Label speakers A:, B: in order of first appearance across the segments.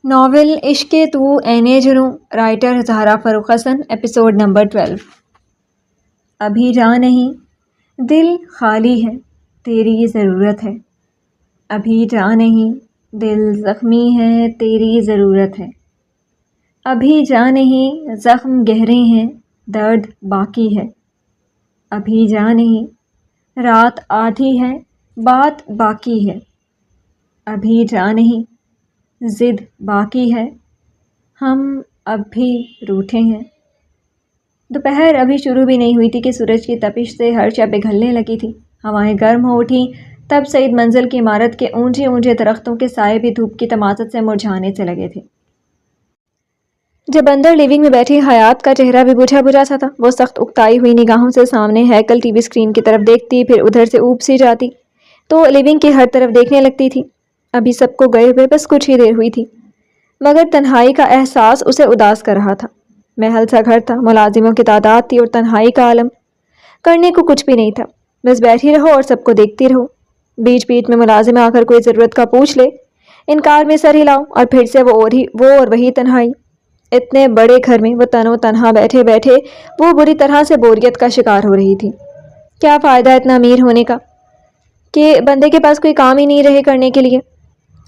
A: Novel عشق تو اینے جنوں، رائٹر زہرا فاروق حسن، ایپیسوڈ نمبر 12۔ ابھی جا نہیں، دل خالی ہے، تیری ضرورت ہے۔ ابھی جا نہیں، دل زخمی ہے، تیری ضرورت ہے۔ ابھی جا نہیں، زخم گہرے ہیں، درد باقی ہے۔ ابھی جا نہیں، رات آدھی ہے، بات باقی ہے۔ ابھی جا نہیں، ضد باقی ہے، ہم اب بھی روٹھے ہیں۔ دوپہر ابھی شروع بھی نہیں ہوئی تھی کہ سورج کی تپش سے ہر شب پگھلنے لگی تھی۔ ہوائیں گرم ہو اٹھیں، تب سعید منزل کی عمارت کے اونچے اونچے درختوں کے سائے بھی دھوپ کی تماثت سے مرجھانے سے لگے تھے۔ جب اندر لیونگ میں بیٹھی حیات کا چہرہ بھی بجھا بجھا سا تھا، وہ سخت اکتائی ہوئی نگاہوں سے سامنے ہیکل ٹی وی اسکرین کی طرف دیکھتی، پھر ادھر سے اوپ سی جاتی تو لیونگ کی ہر طرف دیکھنے لگتی تھی۔ ابھی سب کو گئے ہوئے بس کچھ ہی دیر ہوئی تھی، مگر تنہائی کا احساس اسے اداس کر رہا تھا۔ محل سا گھر تھا، ملازموں کی تعداد تھی اور تنہائی کا عالم۔ کرنے کو کچھ بھی نہیں تھا، بس بیٹھی رہو اور سب کو دیکھتی رہو۔ بیچ بیچ میں ملازم آ کر کوئی ضرورت کا پوچھ لے، انکار میں سر ہلاؤ، اور پھر سے وہ اور وہی تنہائی۔ اتنے بڑے گھر میں وہ تن و تنہا بیٹھے بیٹھے وہ بری طرح سے بوریت کا شکار ہو رہی تھی۔ کیا فائدہ اتنا امیر ہونے کا کہ بندے کے پاس کوئی کام ہی نہیں رہے کرنے کے لیے؟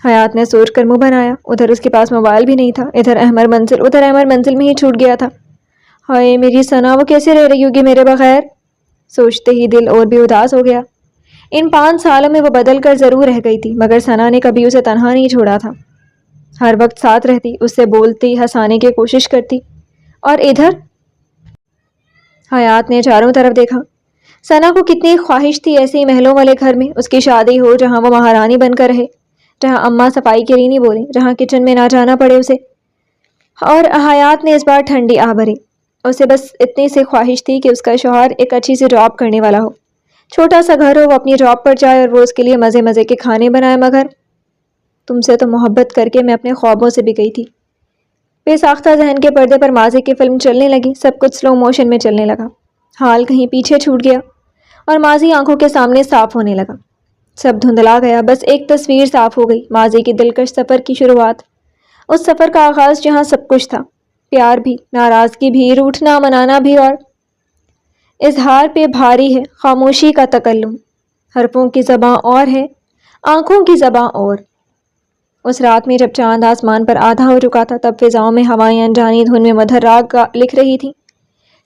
A: حیات نے سوچ کر منہ بنایا۔ ادھر اس کے پاس موبائل بھی نہیں تھا، ادھر احمر منزل میں ہی چھوٹ گیا تھا۔ ہائے میری ثنا، وہ کیسے رہ رہی ہوگی میرے بغیر؟ سوچتے ہی دل اور بھی اداس ہو گیا۔ ان 5 سالوں میں وہ بدل کر ضرور رہ گئی تھی، مگر ثنا نے کبھی اسے تنہا نہیں چھوڑا تھا۔ ہر وقت ساتھ رہتی، اس سے بولتی، ہنسانے کی کوشش کرتی۔ اور ادھر حیات نے چاروں طرف دیکھا۔ ثنا کو کتنی خواہش تھی ایسے محلوں والے گھر میں اس کی شادی ہو، جہاں وہ مہارانی بن کر رہے، جہاں اماں صفائی کی رینی بولیں، جہاں کچن میں نہ جانا پڑے اسے۔ اور حیات نے اس بار ٹھنڈی آہ بھری۔ اسے بس اتنی سی خواہش تھی کہ اس کا شوہر ایک اچھی سی جاب کرنے والا ہو، چھوٹا سا گھر ہو، وہ اپنی جاب پر جائے اور وہ اس کے لیے مزے مزے کے کھانے بنائے۔ مگر تم سے تو محبت کر کے میں اپنے خوابوں سے بھی گئی تھی۔ بے ساختہ ذہن کے پردے پر ماضی کی فلم چلنے لگی، سب کچھ سلو موشن میں چلنے لگا، حال کہیں پیچھے چھوٹ گیا اور ماضی آنکھوں کے سامنے صاف ہونے لگا۔ سب دھندلا گیا، بس ایک تصویر صاف ہو گئی، ماضی کی دلکش سفر کی شروعات۔ اس سفر کا آغاز جہاں سب کچھ تھا، پیار بھی، ناراضگی بھی، روٹھنا منانا بھی، اور اظہار پہ بھاری ہے خاموشی کا تکلم۔ حرفوں کی زباں اور ہے، آنکھوں کی زباں اور۔ اس رات میں جب چاند آسمان پر آدھا ہو چکا تھا، تب فضاؤں میں ہوائیں انجانی دھن میں مدھر راگ لکھ رہی تھی،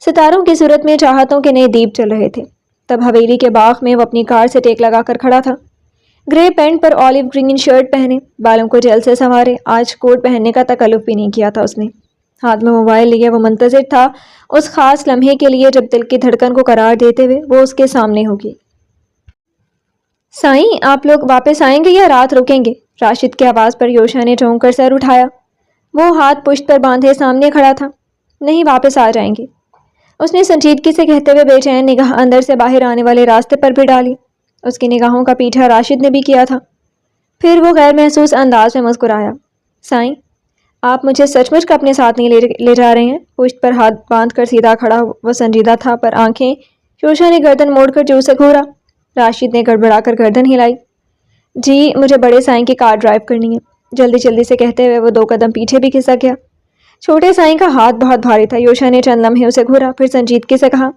A: ستاروں کی صورت میں چاہتوں کے نئے دیپ چل رہے تھے۔ تب حویلی کے باغ میں وہ اپنی کار سے ٹیک لگا کر کھڑا تھا، گرے پینٹ پر اولیو گرین شرٹ پہنے، بالوں کو جیل سے سنوارے۔ آج کوٹ پہننے کا تکلف بھی نہیں کیا تھا اس نے۔ ہاتھ میں موبائل لیے وہ منتظر تھا اس خاص لمحے کے لیے جب دل کی دھڑکن کو قرار دیتے ہوئے وہ اس کے سامنے ہوگی۔ سائیں، آپ لوگ واپس آئیں گے یا رات رکیں گے؟ راشد کی آواز پر یوشا نے چونک کر سر اٹھایا۔ وہ ہاتھ پشت پر باندھے سامنے کھڑا تھا۔ نہیں، واپس آ جائیں گے، اس نے سنجیدگی سے کہتے ہوئے بے چین نگاہ اندر سے باہر آنے والے راستے پر بھی ڈالی۔ اس کی نگاہوں کا پیچھا راشد نے بھی کیا تھا۔ پھر وہ غیر محسوس انداز میں مسکرایا۔ سائیں، آپ مجھے سچ مچ اپنے ساتھ نہیں لے جا رہے ہیں؟ پشت پر ہاتھ باندھ کر سیدھا کھڑا وہ سنجیدہ تھا، پر آنکھیں۔ یوشا نے گردن موڑ کر جو سے گھورا۔ راشد نے گڑبڑا کر گردن ہلائی۔ جی، مجھے بڑے سائیں کی کار ڈرائیو کرنی ہے، جلدی جلدی سے کہتے ہوئے وہ 2 قدم پیچھے بھی کھسک گیا۔ چھوٹے سائیں کا ہاتھ بہت بھاری تھا۔ یوشا نے چند لمحے اسے گھورا، پھر سنجیدگی سے کہا،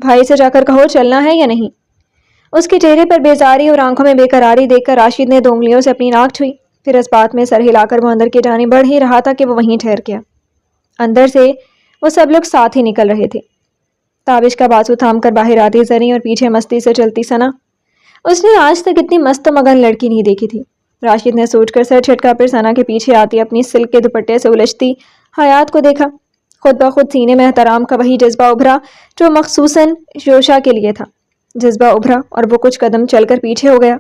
A: بھائی سے جا کر کہو چلنا ہے یا نہیں؟ اس کے چہرے پر بیزاری اور آنکھوں میں بے قراری دیکھ کر راشد نے 2 انگلیوں سے اپنی ناک چھوئی، پھر اس بات میں سر ہلا کر وہ اندر کی جانب بڑھ ہی رہا تھا کہ وہ وہیں ٹھہر گیا۔ اندر سے وہ سب لوگ ساتھ ہی نکل رہے تھے۔ تابش کا بازو تھام کر باہر آتی زریں اور پیچھے مستی سے چلتی ثنا۔ اس نے آج تک اتنی مست و مگن لڑکی نہیں دیکھی تھی۔ راشد نے سوچ کر سر جھٹکا، پھر ثنا کے پیچھے آتی اپنی سلک کے دوپٹے سے الجھتی حیات کو دیکھا۔ خود بخود سینے میں احترام کا وہی جذبہ ابھرا جو مخصوصاً یوشا کے لیے تھا۔ جذبہ ابھرا اور وہ کچھ قدم چل کر پیچھے ہو گیا۔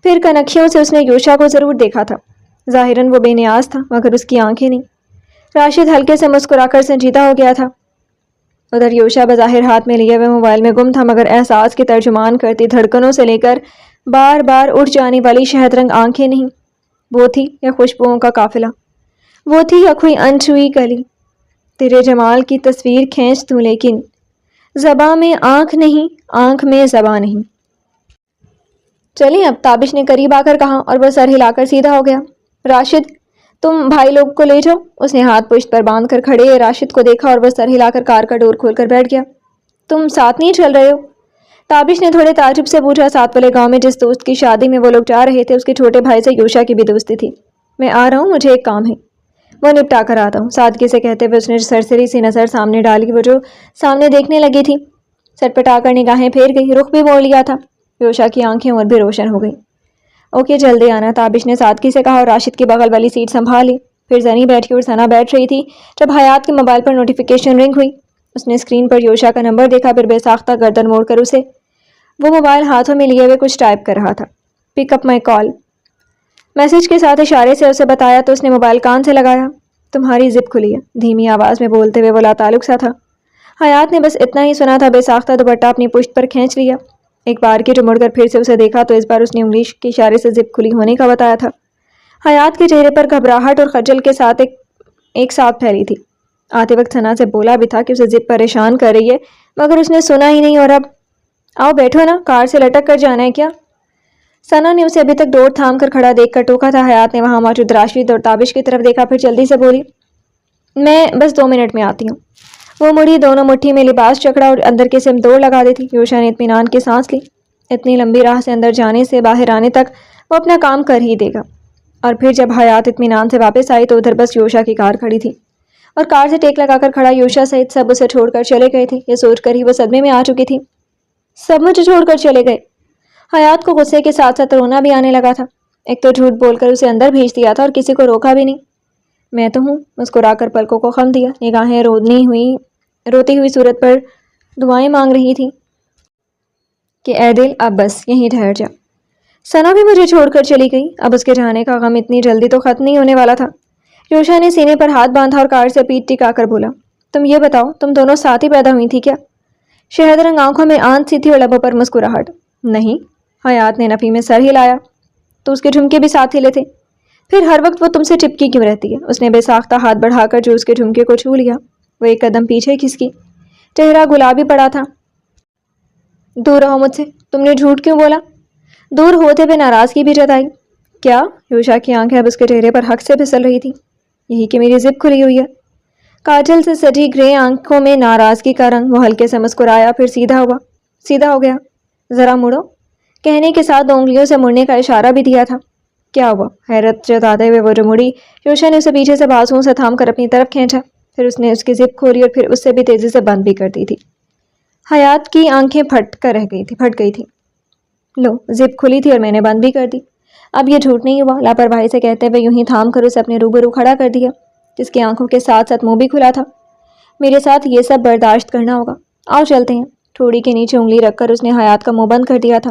A: پھر کنکھیوں سے اس نے یوشا کو ضرور دیکھا تھا، ظاہراً وہ بے نیاز تھا، مگر اس کی آنکھیں نہیں۔ راشد ہلکے سے مسکرا کر سنجیدہ ہو گیا تھا۔ ادھر یوشا بظاہر ہاتھ میں لیے ہوئے موبائل میں گم تھا، مگر احساس کی ترجمان کرتی دھڑکنوں سے لے کر بار بار اٹھ جانے والی شہد رنگ آنکھیں نہیں۔ وہ تھی یا خوشبوؤں کا قافلہ، وہ تھی یا کوئی انچھوئی کلی۔ تیرے جمال کی تصویر کھینچ دوں، لیکن زباں میں آنکھ نہیں، آنکھ میں زباں نہیں۔ چلیں اب، تابش نے قریب آ کر کہا، اور وہ سر ہلا کر سیدھا ہو گیا۔ راشد تم بھائی لوگ کو لے جاؤ۔ اس نے ہاتھ پشت پر باندھ کر کھڑے راشد کو دیکھا اور وہ سر ہلا کر کار کا ڈور کھول کر بیٹھ گیا۔ تم ساتھ نہیں چل رہے ہو؟ تابش نے تھوڑے تعجب سے پوچھا۔ ساتھ والے گاؤں میں جس دوست کی شادی میں وہ لوگ جا رہے تھے اس کے چھوٹے بھائی سے یوشا کی بھی دوستی تھی۔ میں آ رہا ہوں، مجھے ایک کام ہے، وہ نپٹا کر آتا ہوں، سادگی سے کہتے ہوئے اس نے سرسری سی نظر سامنے ڈالی۔ وہ جو سامنے دیکھنے لگی تھی سٹپٹا کر نگاہیں پھیر گئی، رخ بھی موڑ لیا تھا۔ یوشا کی آنکھیں اور بھی روشن ہو گئی۔ اوکے جلدی آنا، تابش نے سادگی سے کہا اور راشد کی بغل والی سیٹ سنبھال لی۔ پھر زنی بیٹھی اور ثنا بیٹھ رہی تھی جب حیات کے موبائل پر نوٹیفیکیشن رنگ ہوئی۔ اس نے اسکرین پر یوشا کا نمبر دیکھا، پھر بے ساختہ گردن موڑ کر اسے وہ موبائل ہاتھوں میں لیے ہوئے کچھ ٹائپ کر رہا تھا۔ پک اپ مائی کال میسج کے ساتھ اشارے سے اسے بتایا تو اس نے موبائل کان سے لگایا۔ تمہاری زپ کھلی ہے، دھیمی آواز میں بولتے ہوئے وہ لاتعلق سا تھا۔ حیات نے بس اتنا ہی سنا تھا، بے ساختہ دوپٹہ اپنی پشت پر کھینچ لیا۔ ایک بار کی جو مڑ کر پھر سے اسے دیکھا تو اس بار اس نے انگلی کے اشارے سے زپ کھلی ہونے کا بتایا تھا۔ حیات کے چہرے پر گھبراہٹ اور خجل کے ساتھ ایک ساتھ پھیلی تھی۔ آتے وقت ثنا سے بولا بھی تھا کہ اسے زپ پریشان کر رہی ہے، مگر اس نے سنا ہی نہیں، اور اب آؤ بیٹھو نا، کار سے لٹک کر جانا ہے کیا؟ ثنا نے اسے ابھی تک ڈور تھام کر کھڑا دیکھ کر ٹوکا تھا۔ حیات نے وہاں موجود راشد اور تابش کی طرف دیکھا، پھر جلدی سے بولی، میں بس 2 منٹ میں آتی ہوں۔ وہ مڑی، دونوں مٹھی میں لباس جکڑا اور اندر کی سمت دوڑ لگا دی تھی۔ یوشا نے اطمینان کی سانس لی۔ اتنی لمبی راہ سے اندر جانے سے باہر آنے تک وہ اپنا کام کر ہی دے گا۔ اور پھر جب حیات اطمینان سے واپس آئی تو ادھر بس یوشا کی کار کھڑی تھی اور کار سے ٹیک لگا کر کھڑا یوشا سہت سب اسے چھوڑ کر چلے گئے تھے۔ یہ سوچ کر ہی وہ صدمے میں آ چکی تھی، سب مجھے چھوڑ کر چلے گئے۔ حیات کو غصے کے ساتھ ساتھ رونا بھی آنے لگا تھا۔ ایک تو جھوٹ بول کر اسے اندر بھیج دیا تھا اور کسی کو روکا بھی نہیں۔ میں تو ہوں، مسکرا کر پلکوں کو خم دیا، نگاہیں روتی ہوئی صورت پر دعائیں مانگ رہی تھی کہ اے دل اب بس یہیں ٹھہر جا۔ ثنا بھی مجھے چھوڑ کر چلی گئی، اب اس کے جانے کا غم اتنی جلدی تو ختم نہیں ہونے والا تھا۔ یوشا نے سینے پر ہاتھ باندھا اور کار سے پیٹھ ٹکا کر بولا، تم یہ بتاؤ، تم دونوں ساتھ ہی پیدا ہوئی تھی کیا؟ شہد رنگ آنکھوں میں آنچ سی تھی اور لبوں پر مسکراہٹ۔ نہیں، حیات نے نفی میں سر ہلایا۔ تو اس کے جھمکے بھی ساتھ ہلے تھے، پھر ہر وقت وہ تم سے چپکی کیوں رہتی ہے؟ اس نے بے ساختہ ہاتھ بڑھا کر جو اس کے جھمکے کو چھو لیا۔ وہ ایک قدم پیچھے کھسکی، چہرہ گلابی پڑا تھا۔ دور رہو مجھ سے، تم نے جھوٹ کیوں بولا؟ دور ہوتے ہوئے ناراضگی بھی جتائی۔ کیا؟ یوشا کی آنکھیں اب اس کے چہرے پر حق سے پھسل رہی تھی۔ یہی کہ میری زپ کھلی ہوئی ہے۔ کاجل سے سجی گرے آنکھوں میں ناراضگی کا رنگ۔ وہ ہلکے سے مسکرایا، پھر سیدھا ہو گیا۔ ذرا مڑو، کہنے کے ساتھ 2 انگلیوں سے مڑنے کا اشارہ بھی دیا تھا۔ کیا ہوا؟ حیرت جتاتے ہوئے وہ جو مڑی، یوشا نے اسے پیچھے سے بازوؤں سے تھام کر اپنی طرف کھینچا، پھر اس نے اس کی زپ کھولی اور پھر اس سے بھی تیزی سے بند بھی کر دی تھی۔ حیات کی آنکھیں پھٹ گئی تھی۔ لو، زپ کھلی تھی اور میں نے بند بھی کر دی۔ اب یہ جھوٹ نہیں ہوا، لاپرواہی سے کہتے ہوئے یوں ہی تھام کر اسے اپنے روبرو کھڑا کر دیا، جس کی آنکھوں کے ساتھ ساتھ منہ بھی کھلا تھا۔ میرے ساتھ یہ سب برداشت کرنا ہوگا، آؤ چلتے ہیں۔ ٹھوڑی کے نیچے انگلی رکھ کر اس نے حیات کا منہ بند کر دیا تھا۔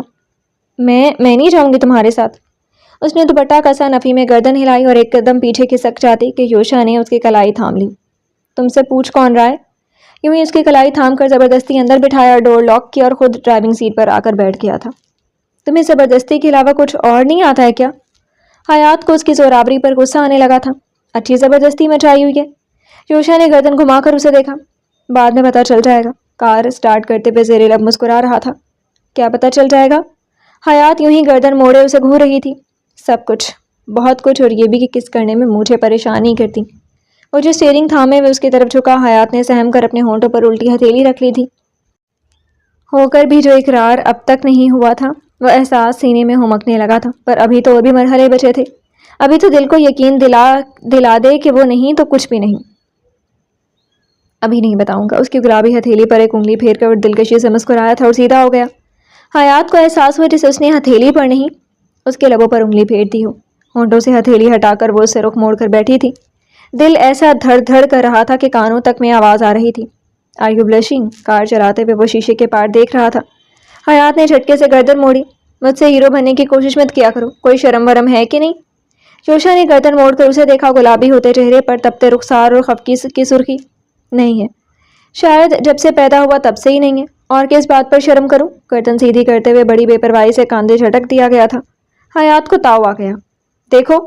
A: میں نہیں جاؤں گی تمہارے ساتھ۔ اس نے دوپٹہ کسا، نفی میں گردن ہلائی اور ایک قدم پیچھے کھسک جاتی کہ یوشا نے اس کی کلائی تھام لی۔ تم سے پوچھ کون رہا ہے؟ یوں ہی اس کی کلائی تھام کر زبردستی اندر بٹھایا اور ڈور لاک کیا اور خود ڈرائیونگ سیٹ پر آ کر بیٹھ گیا تھا۔ تمہیں زبردستی کے علاوہ کچھ اور نہیں آتا ہے کیا؟ حیات کو اس کی زورآوری پر غصہ آنے لگا تھا۔ اچھی زبردستی مچائی ہوئی ہے۔ یوشا نے گردن گھما کر اسے دیکھا۔ بعد میں پتہ چل جائے گا۔ کار سٹارٹ کرتے ہوئے زیر لب مسکرا رہا تھا۔ کیا پتہ چل جائے گا؟ حیات یوں ہی گردن موڑے اسے گھور رہی تھی۔ سب کچھ، بہت کچھ، اور یہ بھی کہ کس کرنے میں مجھے پریشان نہیں کرتی۔ وہ جو اسٹیئرنگ تھامے ہوئے اس کی طرف جھکا، حیات نے سہم کر اپنے ہونٹوں پر الٹی ہتھیلی رکھ لی تھی۔ ہو کر بھی جو اقرار اب تک نہیں ہوا تھا، وہ احساس سینے میں ہمکنے لگا تھا، پر ابھی تو اور بھی مرحلے بچے تھے۔ ابھی تو دل کو یقین دلا دے کہ وہ نہیں تو کچھ بھی نہیں۔ ابھی نہیں بتاؤں گا۔ اس کی گلابی ہتھیلی پر ایک انگلی پھیر کر اور دلکشی سے مسکرایا تھا اور سیدھا ہو گیا۔ حیات کو احساس ہوا جسے اس نے ہتھیلی پر نہیں، اس کے لبوں پر انگلی پھیر دی ہو۔ ہونٹوں سے ہتھیلی ہٹا کر وہ اس سے رخ موڑ کر بیٹھی تھی۔ دل ایسا دھڑ دھڑ کر رہا تھا کہ کانوں تک میں آواز آ رہی تھی۔ Are you blushing? کار چلاتے ہوئے وہ شیشے کے پار دیکھ رہا تھا۔ حیات نے جھٹکے سے گردن موڑی۔ مجھ سے ہیرو بننے کی کوشش مت کیا کرو، کوئی شرم ورم ہے کہ نہیں؟ یوشا نے گردن موڑ کر اسے دیکھا، گلابی ہوتے چہرے پر تپتے رخسار اور خفگی کی سرخی۔ نہیں ہے، شاید جب سے پیدا ہوا تب سے ہی نہیں ہے، اور کس بات پر شرم کروں؟ گردن سیدھی کرتے ہوئے بڑی بے پرواہی سے کاندھے جھٹک دیا گیا تھا۔ حیات کو تاؤ آ گیا۔ دیکھو،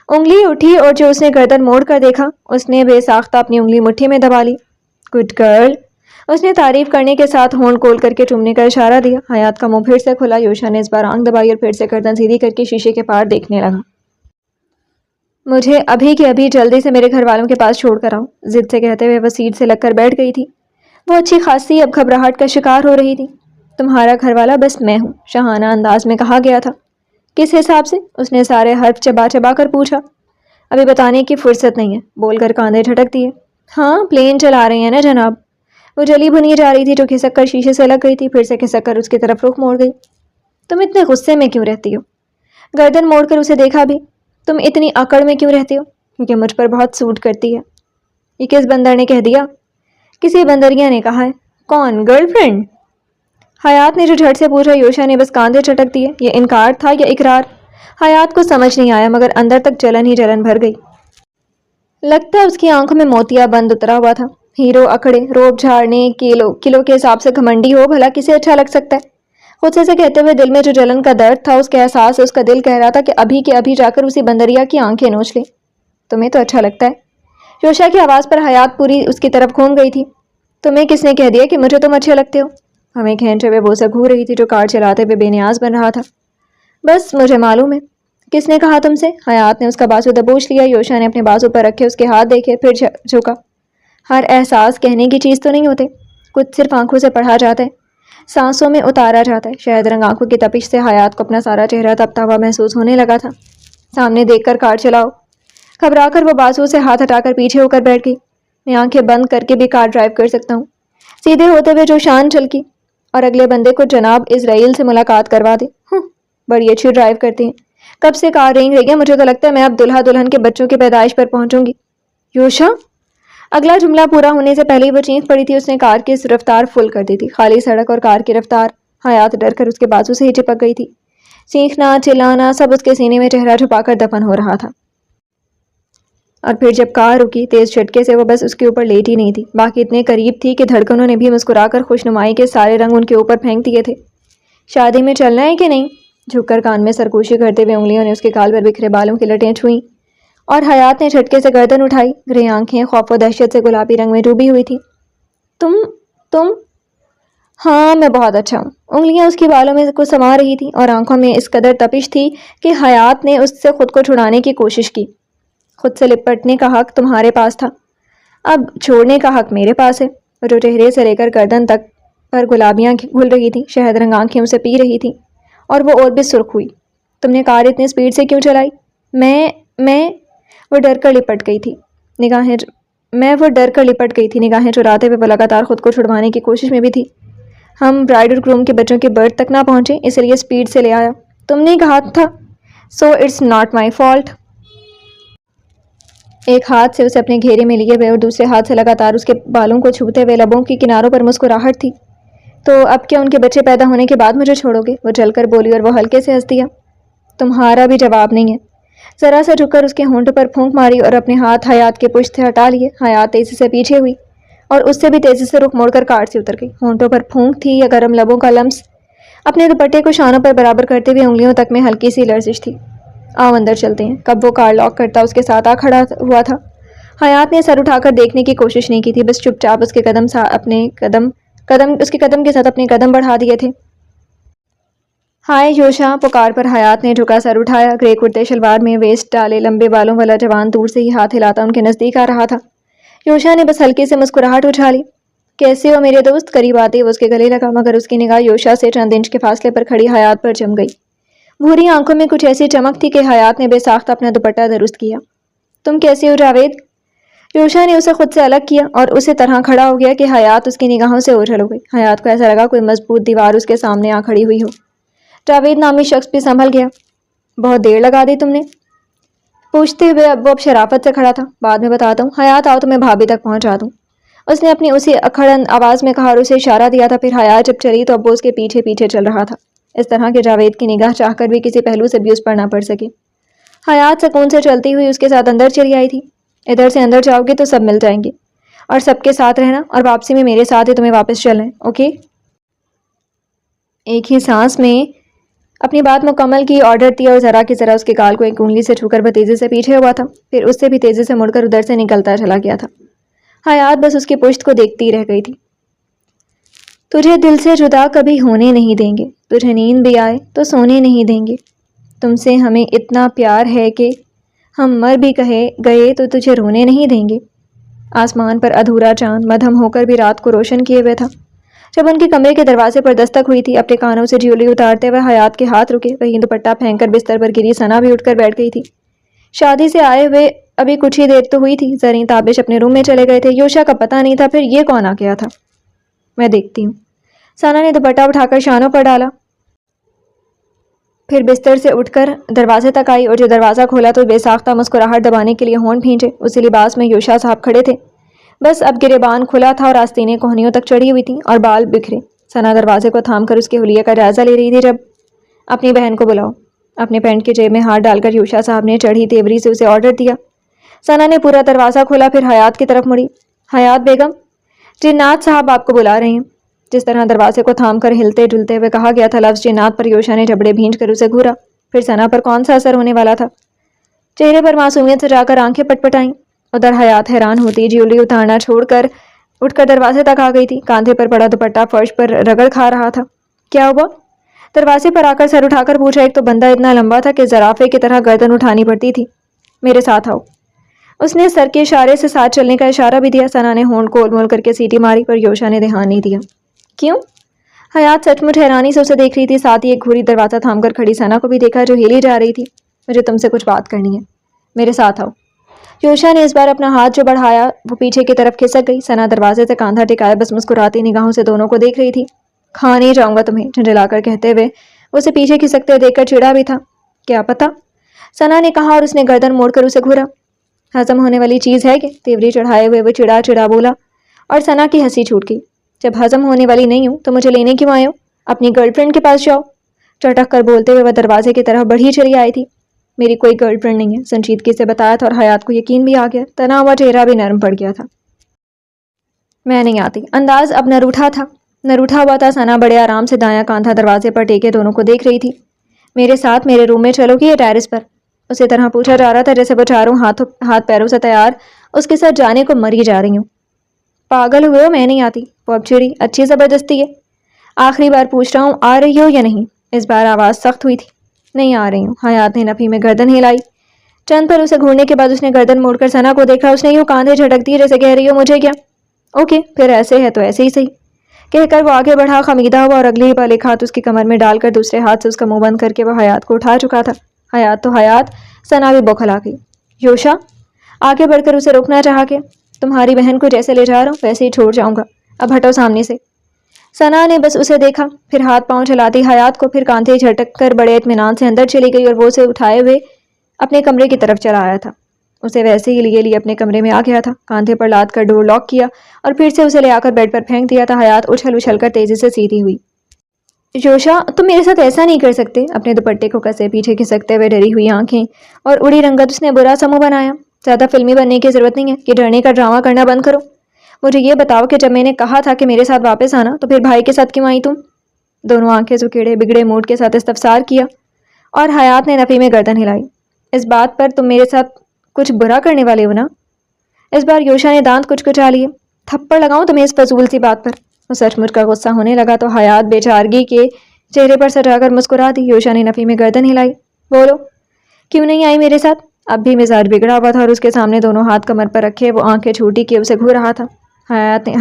A: انگلی اٹھی اور جو اس نے گردن موڑ کر دیکھا، اس نے بے ساختہ اپنی انگلی مٹھی میں دبا لی۔ گڈ گرل، اس نے تعریف کرنے کے ساتھ ہونٹ کھول کر کے چومنے کا اشارہ دیا۔ حیات کا منہ پھر سے کھلا۔ یوشا نے اس بار آنکھ دبائی اور پھر سے گردن سیدھی کر کے شیشے کے پار دیکھنے لگا۔ مجھے ابھی کے ابھی جلدی سے میرے گھر والوں کے پاس چھوڑ کر آؤ، ضد سے کہتے ہوئے وہ سیٹ سے لگ کر بیٹھ گئی تھی۔ وہ اچھی خاصی اب گھبراہٹ کا شکار ہو رہی تھی۔ تمہارا گھر والا بس میں ہوں، شاہانہ انداز میں کہا گیا تھا۔ کس حساب سے؟ اس نے سارے حرف چبا چبا کر پوچھا۔ ابھی بتانے کی فرصت نہیں ہے، بول کر کاندھے جھٹک دیے۔ ہاں پلین چلا رہے ہیں نا جناب۔ وہ جلی بھنی جا رہی تھی جو کھسک کر شیشے سے لگ گئی تھی، پھر سے کھسک کر اس کی طرف رخ موڑ گئی۔ تم اتنے غصے میں کیوں رہتی ہو؟ گردن موڑ کر اسے دیکھا بھی۔ تم اتنی اکڑ میں کیوں رہتی ہو؟ کیونکہ مجھ پر بہت سوٹ کرتی ہے۔ یہ کس بندر نے کہہ دیا؟ کسی بندریا نے کہا ہے۔ کون؟ Girl friend? حیات نے جو جھٹ سے پوچھا، یوشا نے بس کاندھے چٹک دیے۔ یہ انکار تھا یا اقرار؟ حیات کو سمجھ نہیں آیا، مگر اندر تک جلن ہی جلن بھر گئی۔ لگتا ہے اس کی آنکھوں میں موتیا بند اترا ہوا تھا۔ ہیرو اکڑے، روب جھاڑنے، کلو کے حساب سے گھمنڈی ہو، بھلا کسے اچھا لگ سکتا ہے؟ خود سے کہتے ہوئے دل میں جو جلن کا درد تھا، اس کے احساس سے اس کا دل کہہ رہا تھا کہ ابھی کے ابھی جا کر اسی بندریا کی آنکھیں نوچ لے۔ تمہیں تو اچھا لگتا ہے؟ یوشا کی آواز پر حیات پوری اس کی طرف گھوم گئی تھی۔ تمہیں کس نے کہہ دیا کہ مجھے تم اچھے لگتے ہو؟ ہمیں کھینچے ہوئے بوسہ گھور رہی تھی جو کار چلاتے ہوئے بے نیاز بن رہا تھا۔ بس مجھے معلوم ہے۔ کس نے کہا تم سے؟ حیات نے اس کا بازو دبوچ لیا۔ یوشا نے اپنے بازو پر رکھے اس کے ہاتھ دیکھے، پھر جھکا۔ ہر احساس کہنے کی چیز تو نہیں ہوتے، کچھ صرف آنکھوں سے پڑھا جاتا ہے، سانسوں میں اتارا جاتا ہے۔ شہد رنگ آنکھوں کی تپش سے حیات کو اپنا سارا چہرہ تپتا ہوا محسوس ہونے لگا تھا۔ سامنے دیکھ کر کار چلاؤ۔ گھبرا کر وہ بازو سے ہاتھ ہٹا کر پیچھے ہو کر بیٹھ گئی۔ میں آنکھیں بند کر کے بھی کار ڈرائیو کر سکتا ہوں۔ سیدھے ہوتے ہوئے جو شان چلکی، اور اگلے بندے کو جناب اسرائیل سے ملاقات کروا دے۔ بڑی اچھی ڈرائیو کرتے ہیں۔ کب سے کار رینگ رہی ہے، مجھے تو لگتا ہے میں اب دلہا دلہن کے بچوں کی پیدائش پر پہنچوں گی۔ یوشا؟ اگلا جملہ پورا ہونے سے پہلے وہ چینخ پڑی تھی۔ اس نے کار کی رفتار فل کر دی تھی۔ خالی سڑک اور کار کی رفتار۔ حیات ڈر کر اس کے بازو سے ہی چپک گئی تھی۔ چینخنا، چلانا سب اس کے سینے میں چہرہ چھپا کر دفن ہو رہا تھا۔ اور پھر جب کار رکی، تیز جھٹکے سے وہ بس اس کے اوپر لیٹی نہیں تھی، باقی اتنے قریب تھی کہ دھڑکنوں نے بھی مسکرا کر خوشنمائی کے سارے رنگ ان کے اوپر پھینک دیے تھے۔ شادی میں چلنا ہے کہ نہیں؟ جھک کر کان میں سرکوشی کرتے ہوئے انگلیوں نے اس کے گال پر بکھرے بالوں کی لٹیں چھوئیں، اور حیات نے جھٹکے سے گردن اٹھائی۔ گرے آنکھیں خوف و دہشت سے گلابی رنگ میں ڈوبی ہوئی تھی۔ تم ہاں میں بہت اچھا ہوں۔ انگلیاں اس کی بالوں میں کو سما رہی تھی، اور آنکھوں میں اس قدر تپش تھی کہ حیات نے اس سے خود کو چھڑانے کی کوشش کی۔ خود سے لپٹنے کا حق تمہارے پاس تھا، اب چھوڑنے کا حق میرے پاس ہے۔ جو چہرے سے لے کر گردن تک پر گلابیاں گھل رہی تھیں، شہد رنگ آنکھیں اسے پی رہی تھیں، اور وہ اور بھی سرخ ہوئی۔ تم نے کار اتنی سپیڈ سے کیوں چلائی؟ میں وہ ڈر کر لپٹ گئی تھی، نگاہیں چراتے ہوئے وہ لگاتار خود کو چھڑوانے کی کوشش میں بھی تھی۔ ہم برائڈ اور گروم کے بچوں کے برتھ تک نہ پہنچے، اس لیے سپیڈ سے لے آیا۔ تم نے کہا تھا so it's not my fault. ایک ہاتھ سے اسے اپنے گھیرے میں لیے ہوئے اور دوسرے ہاتھ سے لگاتار اس کے بالوں کو چھوتے ہوئے لبوں کی کناروں پر مسکراہٹ تھی۔ تو اب کیا ان کے بچے پیدا ہونے کے بعد مجھے چھوڑو گے؟ وہ جل کر بولی، اور وہ ہلکے سے ہنس دیا۔ تمہارا بھی جواب نہیں ہے۔ ذرا سا جھک کر اس کے ہونٹوں پر پھونک ماری اور اپنے ہاتھ حیات کے پشت سے ہٹا لیے۔ حیات تیزی سے پیچھے ہوئی اور اس سے بھی تیزی سے رخ موڑ کر کار سے اتر گئی۔ ہونٹوں پر پھونک تھی یا گرم لبوں کا لمس؟ اپنے دوپٹے کو شانوں پر برابر کرتے ہوئے انگلیوں تک میں ہلکی سی لرزش تھی۔ آؤ اندر چلتے ہیں۔ کب وہ کار لاک کرتا اس کے ساتھ آ کھڑا ہوا تھا۔ حیات نے سر اٹھا کر دیکھنے کی کوشش نہیں کی تھی، بس چپ چاپ اس کے قدم کے ساتھ اپنے قدم بڑھا دیے تھے۔ ہائے یوشا، پکار پر حیات نے جھکا سر اٹھایا۔ گرے کرتے شلوار میں ویسٹ ڈالے لمبے بالوں والا جوان دور سے ہی ہاتھ ہلاتا ان کے نزدیک آ رہا تھا۔ یوشا نے بس ہلکی سے مسکراہٹ اچھالی۔ کیسے ہو میرے دوست؟ قریب آتے وہ اس کے گلے لگا، مگر اس کی نگاہ یوشا سے چند انچ کے فاصلے پر کھڑی حیات پر جم گئی۔ بھوری آنکھوں میں کچھ ایسی چمک تھی کہ حیات نے بے ساختہ اپنا دوپٹہ درست کیا۔ تم کیسے ہو جاوید؟ یوشا نے اسے خود سے الگ کیا اور اسی طرح کھڑا ہو گیا کہ حیات اس کی نگاہوں سے اوجھل ہو گئی۔ حیات کو ایسا لگا کوئی مضبوط دیوار اس کے سامنے آ کھڑی ہوئی ہو۔ جاوید نامی شخص بھی سنبھل گیا۔ بہت دیر لگا دی تم نے؟ پوچھتے ہوئے وہ اب شرافت سے کھڑا تھا۔ بعد میں بتاتا ہوں، حیات آؤ تمہیں بھابھی تک پہنچا دوں۔ اس نے اپنی اسی اکھڑن آواز میں کہا اور اسے اشارہ دیا تھا۔ پھر حیات جب چلی تو اب وہ اس کے پیچھے پیچھے چل رہا تھا، اس طرح کہ جاوید کی نگاہ چاہ کر بھی کسی پہلو سے بھی اس پر نہ پڑ سکے۔ حیات سکون سے چلتی ہوئی اس کے ساتھ اندر چلی آئی تھی۔ ادھر سے اندر جاؤ گے تو سب مل جائیں گے، اور سب کے ساتھ رہنا، اور واپسی میں میرے ساتھ ہی تمہیں واپس چلنا ہے، اوکے؟ ایک ہی سانس میں اپنی بات مکمل کی، آرڈر دیا، اور ذرا کی ذرا اس کے گال کو ایک انگلی سے چھو کر وہ تیزی سے پیچھے ہوا تھا، پھر اس سے بھی تیزی سے مڑ کر ادھر سے نکلتا چلا گیا تھا۔ حیات بس اس کی پشت کو دیکھتی رہ گئی تھی۔ تجھے دل سے جدا کبھی ہونے نہیں دیں گے، تجھے نیند بھی آئے تو سونے نہیں دیں گے، تم سے ہمیں اتنا پیار ہے کہ ہم مر بھی گئے تو تجھے رونے نہیں دیں گے۔ آسمان پر ادھورا چاند مدھم ہو کر بھی رات کو روشن کیے ہوئے تھا۔ جب ان کے کمرے کے دروازے پر دستک ہوئی تھی، اپنے کانوں سے جیولی اتارتے ہوئے حیات کے ہاتھ رکے، وہیں دوپٹہ پھینک کر بستر پر گری ثنا بھی اٹھ کر بیٹھ گئی تھی۔ شادی سے آئے ہوئے ابھی کچھ ہی دیر تو ہوئی تھی، زرین تابش اپنے روم میں چلے گئے تھے۔ یوشا کا پتہ نہیں تھا پھر یہ کون آ گیا تھا۔ میں دیکھتی ہوں۔ ثنا نے دوپٹہ اٹھا کر شانوں پر ڈالا، پھر بستر سے اٹھ کر دروازے تک آئی اور جو دروازہ کھولا تو بے ساختہ مسکراہٹ دبانے کے لیے ہونٹ بھینچے۔ اسی لباس میں یوشا صاحب کھڑے تھے، بس اب گریبان کھلا تھا اور آستینیں کوہنیوں تک چڑھی ہوئی تھیں اور بال بکھرے۔ ثنا دروازے کو تھام کر اس کے حلیے کا جائزہ لے رہی تھی جب اپنی بہن کو بلاؤ۔ اپنے پینٹ کی جیب میں ہاتھ ڈال کر یوشا صاحب نے چڑھی تیوری سے اسے آرڈر دیا۔ ثنا نے پورا دروازہ کھولا، پھر حیات کی طرف مڑی۔ حیات بیگم، جنات صاحب آپ کو بلا رہے ہیں۔ جس طرح دروازے کو تھام کر ہلتے ڈلتے ہوئے کہا گیا تھا لفظ جنات پر یوشا نے جبڑے بھینچ کر اسے گھورا۔ پھر ثنا پر کون سا اثر ہونے والا تھا؟ چہرے پر معصومیت سے جا کر آنکھیں پٹ پٹائیں۔ ادھر حیات حیران ہوتی جیولی اتارنا چھوڑ کر اٹھ کر دروازے تک آ گئی تھی۔ کاندھے پر پڑا دوپٹہ فرش پر رگڑ کھا رہا تھا۔ کیا ہوا؟ دروازے پر آ کر سر اٹھا کر پوچھا۔ ایک تو بندہ اتنا لمبا تھا کہ زرافے کی طرح گردن اٹھانی پڑتی تھی۔ میرے ساتھ آؤ۔ اس نے سر کے اشارے سے ساتھ چلنے کا اشارہ بھی دیا۔ ثنا نے ہونٹ گول مول کر کے سیٹی ماری، پر یوشا نے دھیان نہیں دیا۔ کیوں؟ حیات سچ مچ حیرانی سے اسے دیکھ رہی تھی، ساتھ ہی ایک گھوری دروازہ تھام کر کھڑی ثنا کو بھی دیکھا جو ہلی جا رہی تھی۔ مجھے تم سے کچھ بات کرنی ہے، میرے ساتھ آؤ۔ یوشا نے اس بار اپنا ہاتھ جو بڑھایا وہ پیچھے کی طرف کھسک گئی۔ ثنا دروازے سے کاندھا ٹکائے بس مسکراتی نگاہوں سے دونوں کو دیکھ رہی تھی۔ کھا نہیں جاؤں گا تمہیں، جھنجھلا کر کہتے ہوئے اسے پیچھے کھسکتے دیکھ کر چڑا بھی تھا۔ کیا پتا؟ ثنا نے کہا اور اس نے گردن موڑ کر اسے گھورا۔ ہضم ہونے والی چیز ہے کہ؟ تیوری چڑھائے ہوئے وہ چڑا چڑا بولا اور ثنا کی ہنسی چھوٹ گئی۔ جب ہضم ہونے والی نہیں ہوں تو مجھے لینے کیوں آئے ہو؟ اپنی گرل فرینڈ کے پاس جاؤ۔ چٹک کر بولتے ہوئے وہ دروازے کی طرف بڑھی چلی آئی تھی۔ میری کوئی گرل فرینڈ نہیں ہے، سنجیدگی سے بتایا تھا اور حیات کو یقین بھی آ گیا۔ تنا ہوا چہرہ بھی نرم پڑ گیا تھا۔ میں نہیں آتی۔ انداز اب نروٹھا ہوا تھا۔ ثنا بڑے آرام سے دایاں کاندھا دروازے پر ٹیکے دونوں کو دیکھ رہی تھی۔ میرے ساتھ میرے روم میں چلو گی یا ٹیرس پر؟ اسی طرح پوچھا جا رہا تھا جیسے وہ چاروں ہاتھ پیروں سے تیار اس کے ساتھ جانے کو مری جا رہی ہوں۔ پاگل ہوئے ہو؟ میں نہیں آتی۔ وہ اب چڑی، اچھی زبردستی ہے۔ آخری بار پوچھ رہا ہوں، آ رہی ہو یا نہیں؟ اس بار آواز سخت ہوئی تھی۔ نہیں آ رہی ہوں۔ حیات نے نفی میں گردن ہلائی۔ چند پر اسے گھورنے کے بعد اس نے گردن موڑ کر ثنا کو دیکھا۔ اس نے یوں کاندھے جھٹک دیے جیسے کہہ رہی ہو مجھے کیا؟ اوکے، پھر ایسے ہے تو ایسے ہی صحیح، کہہ کر وہ آگے بڑھا خمیدہ ہوا اور اگلی ہی پل ایک ہاتھ اس کی کمر میں ڈال کر دوسرے ہاتھ سے اس کا منہ بند کر کے وہ حیات کو اٹھا چکا تھا۔ حیات تو حیات، ثنا بھی بوکھلا گئی۔ یوشا آگے بڑھ کر اسے روکنا چاہا کہ تمہاری بہن کو جیسے لے جا رہا ہوں ویسے ہی چھوڑ جاؤں گا، اب ہٹو سامنے سے۔ ثنا نے بس اسے دیکھا، پھر ہاتھ پاؤں چلاتی حیات کو، پھر کاندھے جھٹک کر بڑے اطمینان سے اندر چلی گئی اور وہ اسے اٹھائے ہوئے اپنے کمرے کی طرف چلا آیا تھا۔ اسے ویسے ہی لیے اپنے کمرے میں آ گیا تھا، کاندھے پر لاد کر ڈور لاک کیا اور پھر سے اسے لے آ کر بیڈ پر پھینک دیا تھا۔ حیات اچھل اچھل کر تیزی سے سیدھی ہوئی۔ یوشا تم میرے ساتھ ایسا نہیں کر سکتے۔ اپنے دوپٹے کو کسے پیچھے کھسکتے ہوئے ڈری ہوئی آنکھیں اور اڑی رنگت اس نے برا سا منہ بنایا۔ زیادہ فلمی بننے کی ضرورت نہیں ہے، یہ ڈرنے کا ڈرامہ کرنا بند کرو۔ مجھے یہ بتاؤ کہ جب میں نے کہا تھا کہ میرے ساتھ واپس آنا تو پھر بھائی کے ساتھ کیوں آئی تم؟ دونوں آنکھیں سکیڑے بگڑے موڈ کے ساتھ استفسار کیا اور حیات نے نفی میں گردن ہلائی۔ اس بات پر تم میرے ساتھ کچھ برا کرنے والے ہو نا؟ اس بار یوشا نے دانت کچھ کچا لیے۔ تھپڑ لگاؤں تمہیں اس فضول سی بات پر؟ وہ سچ مچ کا غصہ ہونے لگا تو حیات بے چارگی کے چہرے پر سجا کر مسکرا دی۔ یوشا نے نفی میں گردن ہلائی۔ بولو، کیوں نہیں آئی میرے ساتھ؟ اب بھی مزاج بگڑا ہوا تھا اور اس کے سامنے دونوں ہاتھ کمر پر رکھے وہ آنکھیں چھوٹی کی اسے گھور رہا تھا۔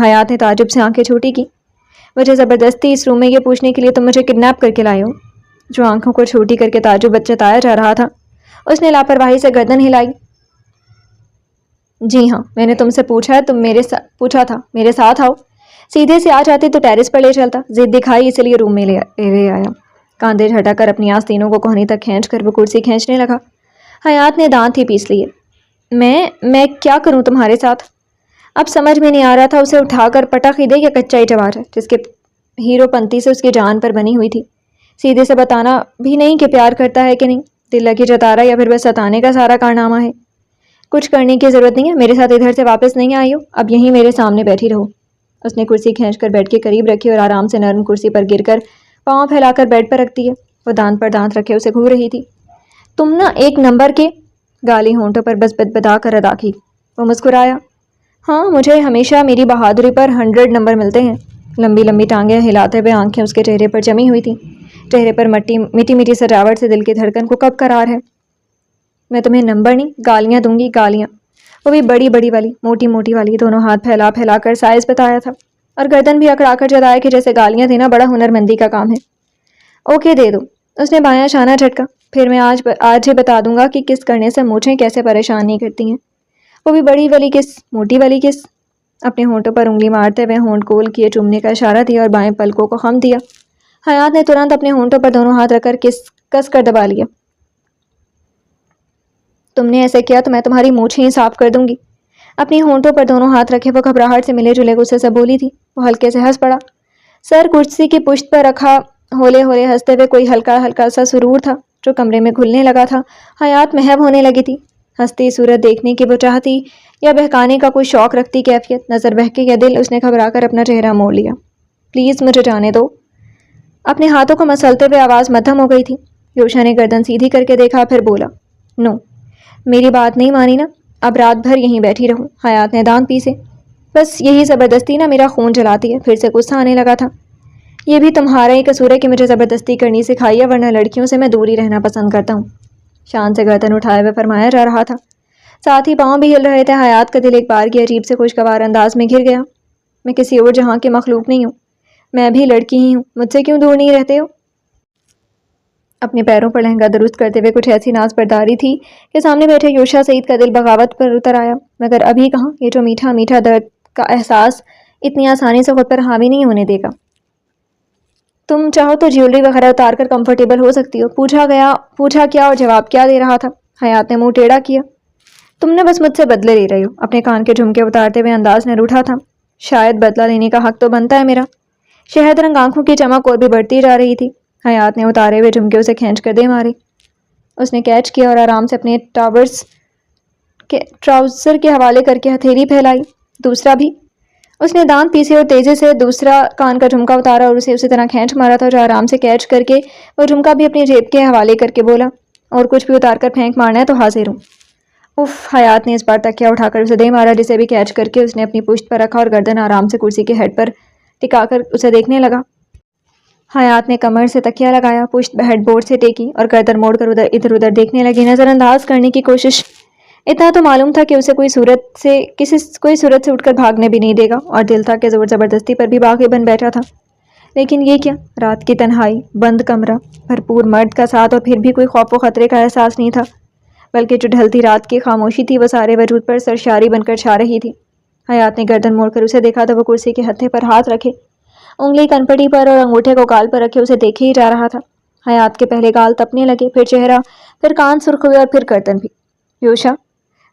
A: حیات نے تعجب سے آنکھیں چھوٹی کی۔ مجھے زبردستی اس روم میں یہ پوچھنے کے لیے تم مجھے کڈنیپ کر کے لائے ہو؟ جو آنکھوں کو چھوٹی کر کے تعجب جتایا جا رہا تھا، اس نے لاپرواہی سے گردن ہلائی۔ جی ہاں، میں نے تم سے پوچھا تھا میرے ساتھ آؤ۔ سیدھے سے آ جاتی تو ٹیرس پر لے چلتا، ضد دکھائی اس لیے روم میں لے آیا۔ کاندھے جھٹا کر اپنی آستینوں کو کوہنی تک کھینچ کر وہ کرسی کھینچنے لگا۔ حیات نے دانت ہی پیس لیے۔ میں کیا کروں تمہارے ساتھ؟ اب سمجھ میں نہیں آ رہا تھا اسے اٹھا کر پٹک ہی دے یا کچا ہی جوار ہے جس کے ہیرو پنتی سے اس کی جان پر بنی ہوئی تھی۔ سیدھے سے بتانا بھی نہیں کہ پیار کرتا ہے کہ نہیں، دل لگی جتا رہا یا پھر بس ستانے کا سارا کارنامہ ہے۔ کچھ کرنے کی ضرورت نہیں ہے، میرے ساتھ ادھر سے واپس نہیں آئی ہو، اب یہیں میرے سامنے بیٹھی رہو۔ اس نے کرسی کھینچ کر بیڈ کے قریب رکھی اور آرام سے نرم کرسی پر گر کر پاؤں پھیلا کر بیڈ پر رکھ دیے۔ وہ دانت پر دانت رکھے اسے گھور رہی تھی۔ تم نا ایک نمبر کے، گالی ہونٹوں پر بس بدا کر ادا کی۔ وہ مسکرایا۔ ہاں، مجھے ہمیشہ میری بہادری پر 100 نمبر ملتے ہیں۔ لمبی لمبی ٹانگیں ہلاتے ہوئے آنکھیں اس کے چہرے پر جمی ہوئی تھیں۔ چہرے پر میٹھی میٹھی سجاوٹ سے دل کی دھڑکن کو کب قرار ہے۔ میں تمہیں نمبر نہیں گالیاں دوں گی، گالیاں، وہ بھی بڑی بڑی والی، موٹی موٹی والی۔ دونوں ہاتھ پھیلا پھیلا کر سائز بتایا تھا اور گردن بھی اکڑا کر جتایا کہ جیسے گالیاں دینا بڑا ہنرمندی کا کام ہے۔ اوکے دے دو، اس نے بایاں شانہ جھٹکا، پھر میں آج ہی بتا دوں گا کہ کس کرنے سے مونچھیں کیسے پریشان نہیں کرتی ہیں، وہ بھی بڑی والی کس، موٹی والی کس۔ اپنے ہونٹوں پر انگلی مارتے ہوئے ہونٹ گول کیے چومنے کا اشارہ دیا اور بائیں پلکوں کو خم دیا۔ حیات نے ترنت اپنے ہونٹوں پر دونوں ہاتھ رکھ کر کس کر دبا لیا۔ تم نے ایسے کیا تو میں تمہاری مونچھیں ہی صاف کر دوں گی۔ اپنی ہونٹوں پر دونوں ہاتھ رکھے وہ گھبراہٹ سے ملے جلے غصے سے بولی تھی۔ وہ ہلکے سے ہنس پڑا، سر کرسی کی پشت پر رکھا، ہولے ہولے ہنستے ہوئے، کوئی ہلکا ہلکا سا سرور تھا جو کمرے میں گھلنے لگا تھا۔ حیات محو ہونے لگی تھی، ہنستی صورت دیکھنے کی وہ چاہتی یا بہکانے کا کوئی شوق رکھتی کیفیت، نظر بہکے یا دل، اس نے گھبرا کر اپنا چہرہ موڑ لیا۔ پلیز مجھے جانے دو۔ اپنے ہاتھوں کو مسلتے ہوئے آواز مدھم ہو گئی تھی۔ یوشا نے گردن سیدھی کر کے دیکھا، پھر بولا، نو، میری بات نہیں مانی نا، اب رات بھر یہیں بیٹھی رہوں۔ حیات نے دانت پیسے، بس یہی زبردستی نا میرا خون جلاتی ہے۔ پھر سے غصہ آنے لگا تھا، یہ بھی تمہارا ہی قصور ہے کہ مجھے زبردستی کرنی سکھائی ہے، ورنہ لڑکیوں سے میں دور ہی رہنا پسند کرتا ہوں، شان سے گردن اٹھائے ہوئے فرمایا جا رہا تھا، ساتھ ہی پاؤں بھی ہل رہے تھے۔ حیات کا دل ایک بار کی عجیب سے خوشگوار انداز میں گر گیا۔ میں کسی اور جہاں کی مخلوق نہیں ہوں، میں بھی لڑکی ہی ہوں، مجھ سے کیوں دور نہیں رہتے ہو؟ اپنے پیروں پر لہنگا درست کرتے ہوئے کچھ ایسی ناز برداری تھی کہ سامنے بیٹھے یوشا سعید کا دل بغاوت پر اتر آیا، مگر ابھی کہاں، یہ جو میٹھا میٹھا درد کا احساس اتنی آسانی سے خود پر حاوی نہیں ہونے دے گا۔ تم چاہو تو جیولری وغیرہ اتار کر کمفرٹیبل ہو سکتی ہو۔ پوچھا کیا اور جواب کیا دے رہا تھا؟ حیات نے منہ ٹیڑھا کیا، تم نے بس مجھ سے بدلے لے رہے ہو۔ اپنے کان کے جھمکے اتارتے ہوئے انداز نے روٹھا تھا، شاید بدلہ لینے کا حق تو بنتا ہے میرا۔ شہد رنگ آنکھوں کی چمک اور بھی بڑھتی جا رہی تھی۔ حیات نے اتارے ہوئے جھمکے اسے کھینچ کر دے مارے۔ اس نے کیچ کیا اور آرام سے اپنے ٹراؤزر کے حوالے کر کے ہتھیلی پھیلائی، دوسرا بھی۔ اس نے دانت پیسے اور تیزی سے دوسرا کان کا جھمکا اتارا اور اسے اسی طرح کھینچ مارا تھا جو آرام سے کیچ کر کے وہ جھمکا بھی اپنی جیب کے حوالے کر کے بولا، اور کچھ بھی اتار کر پھینک مارنا ہے تو حاضر ہوں۔ اف، حیات نے اس بار تکیا اٹھا کر اسے دے مارا، جسے بھی کیچ کر کے اس نے اپنی پشت پر رکھا اور گردن آرام سے کرسی کے ہیڈ پر ٹکا کر اسے دیکھنے لگا۔ حیات نے کمر سے تکیا لگایا، پشت ہیڈ بورڈ سے ٹیکی اور گردن موڑ کر ادھر ادھر دیکھنے لگی، نظر انداز کرنے کی کوشش۔ اتنا تو معلوم تھا کہ اسے کوئی صورت سے اٹھ کر بھاگنے بھی نہیں دے گا، اور دل تھا کہ زور زبردستی پر بھی باغی بن بیٹھا تھا۔ لیکن یہ کیا، رات کی تنہائی، بند کمرہ، بھرپور مرد کا ساتھ، اور پھر بھی کوئی خوف و خطرے کا احساس نہیں تھا، بلکہ جو ڈھلتی رات کی خاموشی تھی وہ سارے وجود پر سرشاری بن کر چھا رہی تھی۔ حیات نے گردن موڑ کر اسے دیکھا تو وہ کرسی کے ہتھے پر ہاتھ رکھے، انگلی کنپٹی پر اور انگوٹھے کو گال پر رکھے اسے دیکھے ہی جا رہا تھا۔ حیات کے پہلے گال تپنے لگے، پھر چہرہ، پھر کان سرخ ہوئے اور پھر گردن بھی۔ یوشا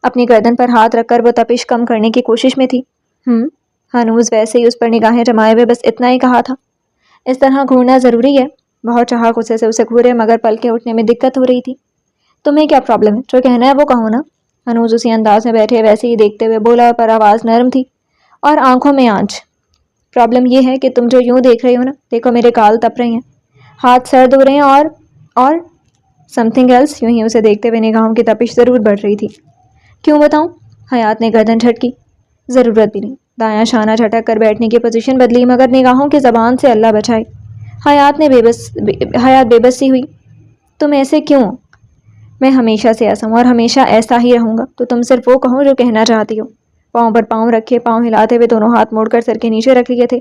A: اپنی گردن پر ہاتھ رکھ کر وہ تپش کم کرنے کی کوشش میں تھی۔ ہنوز ویسے ہی اس پر نگاہیں جمائے ہوئے بس اتنا ہی کہا تھا، اس طرح گھورنا ضروری ہے؟ بہت چاہا غصے سے اسے گھورے، مگر پلکیں اٹھنے میں دقت ہو رہی تھی۔ تمہیں کیا پرابلم ہے؟ جو کہنا ہے وہ کہو نا۔ ہنوز اسی انداز میں بیٹھے ویسے ہی دیکھتے ہوئے بولا، پر آواز نرم تھی اور آنکھوں میں آنچ۔ پرابلم یہ ہے کہ تم جو یوں دیکھ رہی ہو نا، دیکھو میرے گال تپ رہے ہیں، ہاتھ سرد ہو رہے ہیں، اور سم تھنگ ایلس۔ یوں ہی اسے دیکھتے ہوئے نگاہوں کی تپش ضرور بڑھ رہی تھی۔ کیوں بتاؤں؟ حیات نے گردن جھٹکی، ضرورت بھی نہیں۔ دایاں شانہ جھٹک کر بیٹھنے کی پوزیشن بدلی، مگر نگاہوں کی زبان سے اللہ بچائے۔ حیات بے بس سی ہوئی، تم ایسے کیوں؟ میں ہمیشہ سے ایسا ہوں اور ہمیشہ ایسا ہی رہوں گا، تو تم صرف وہ کہو جو کہنا چاہتی ہو۔ پاؤں پر پاؤں رکھے، پاؤں ہلاتے ہوئے دونوں ہاتھ موڑ کر سر کے نیچے رکھ لیے تھے۔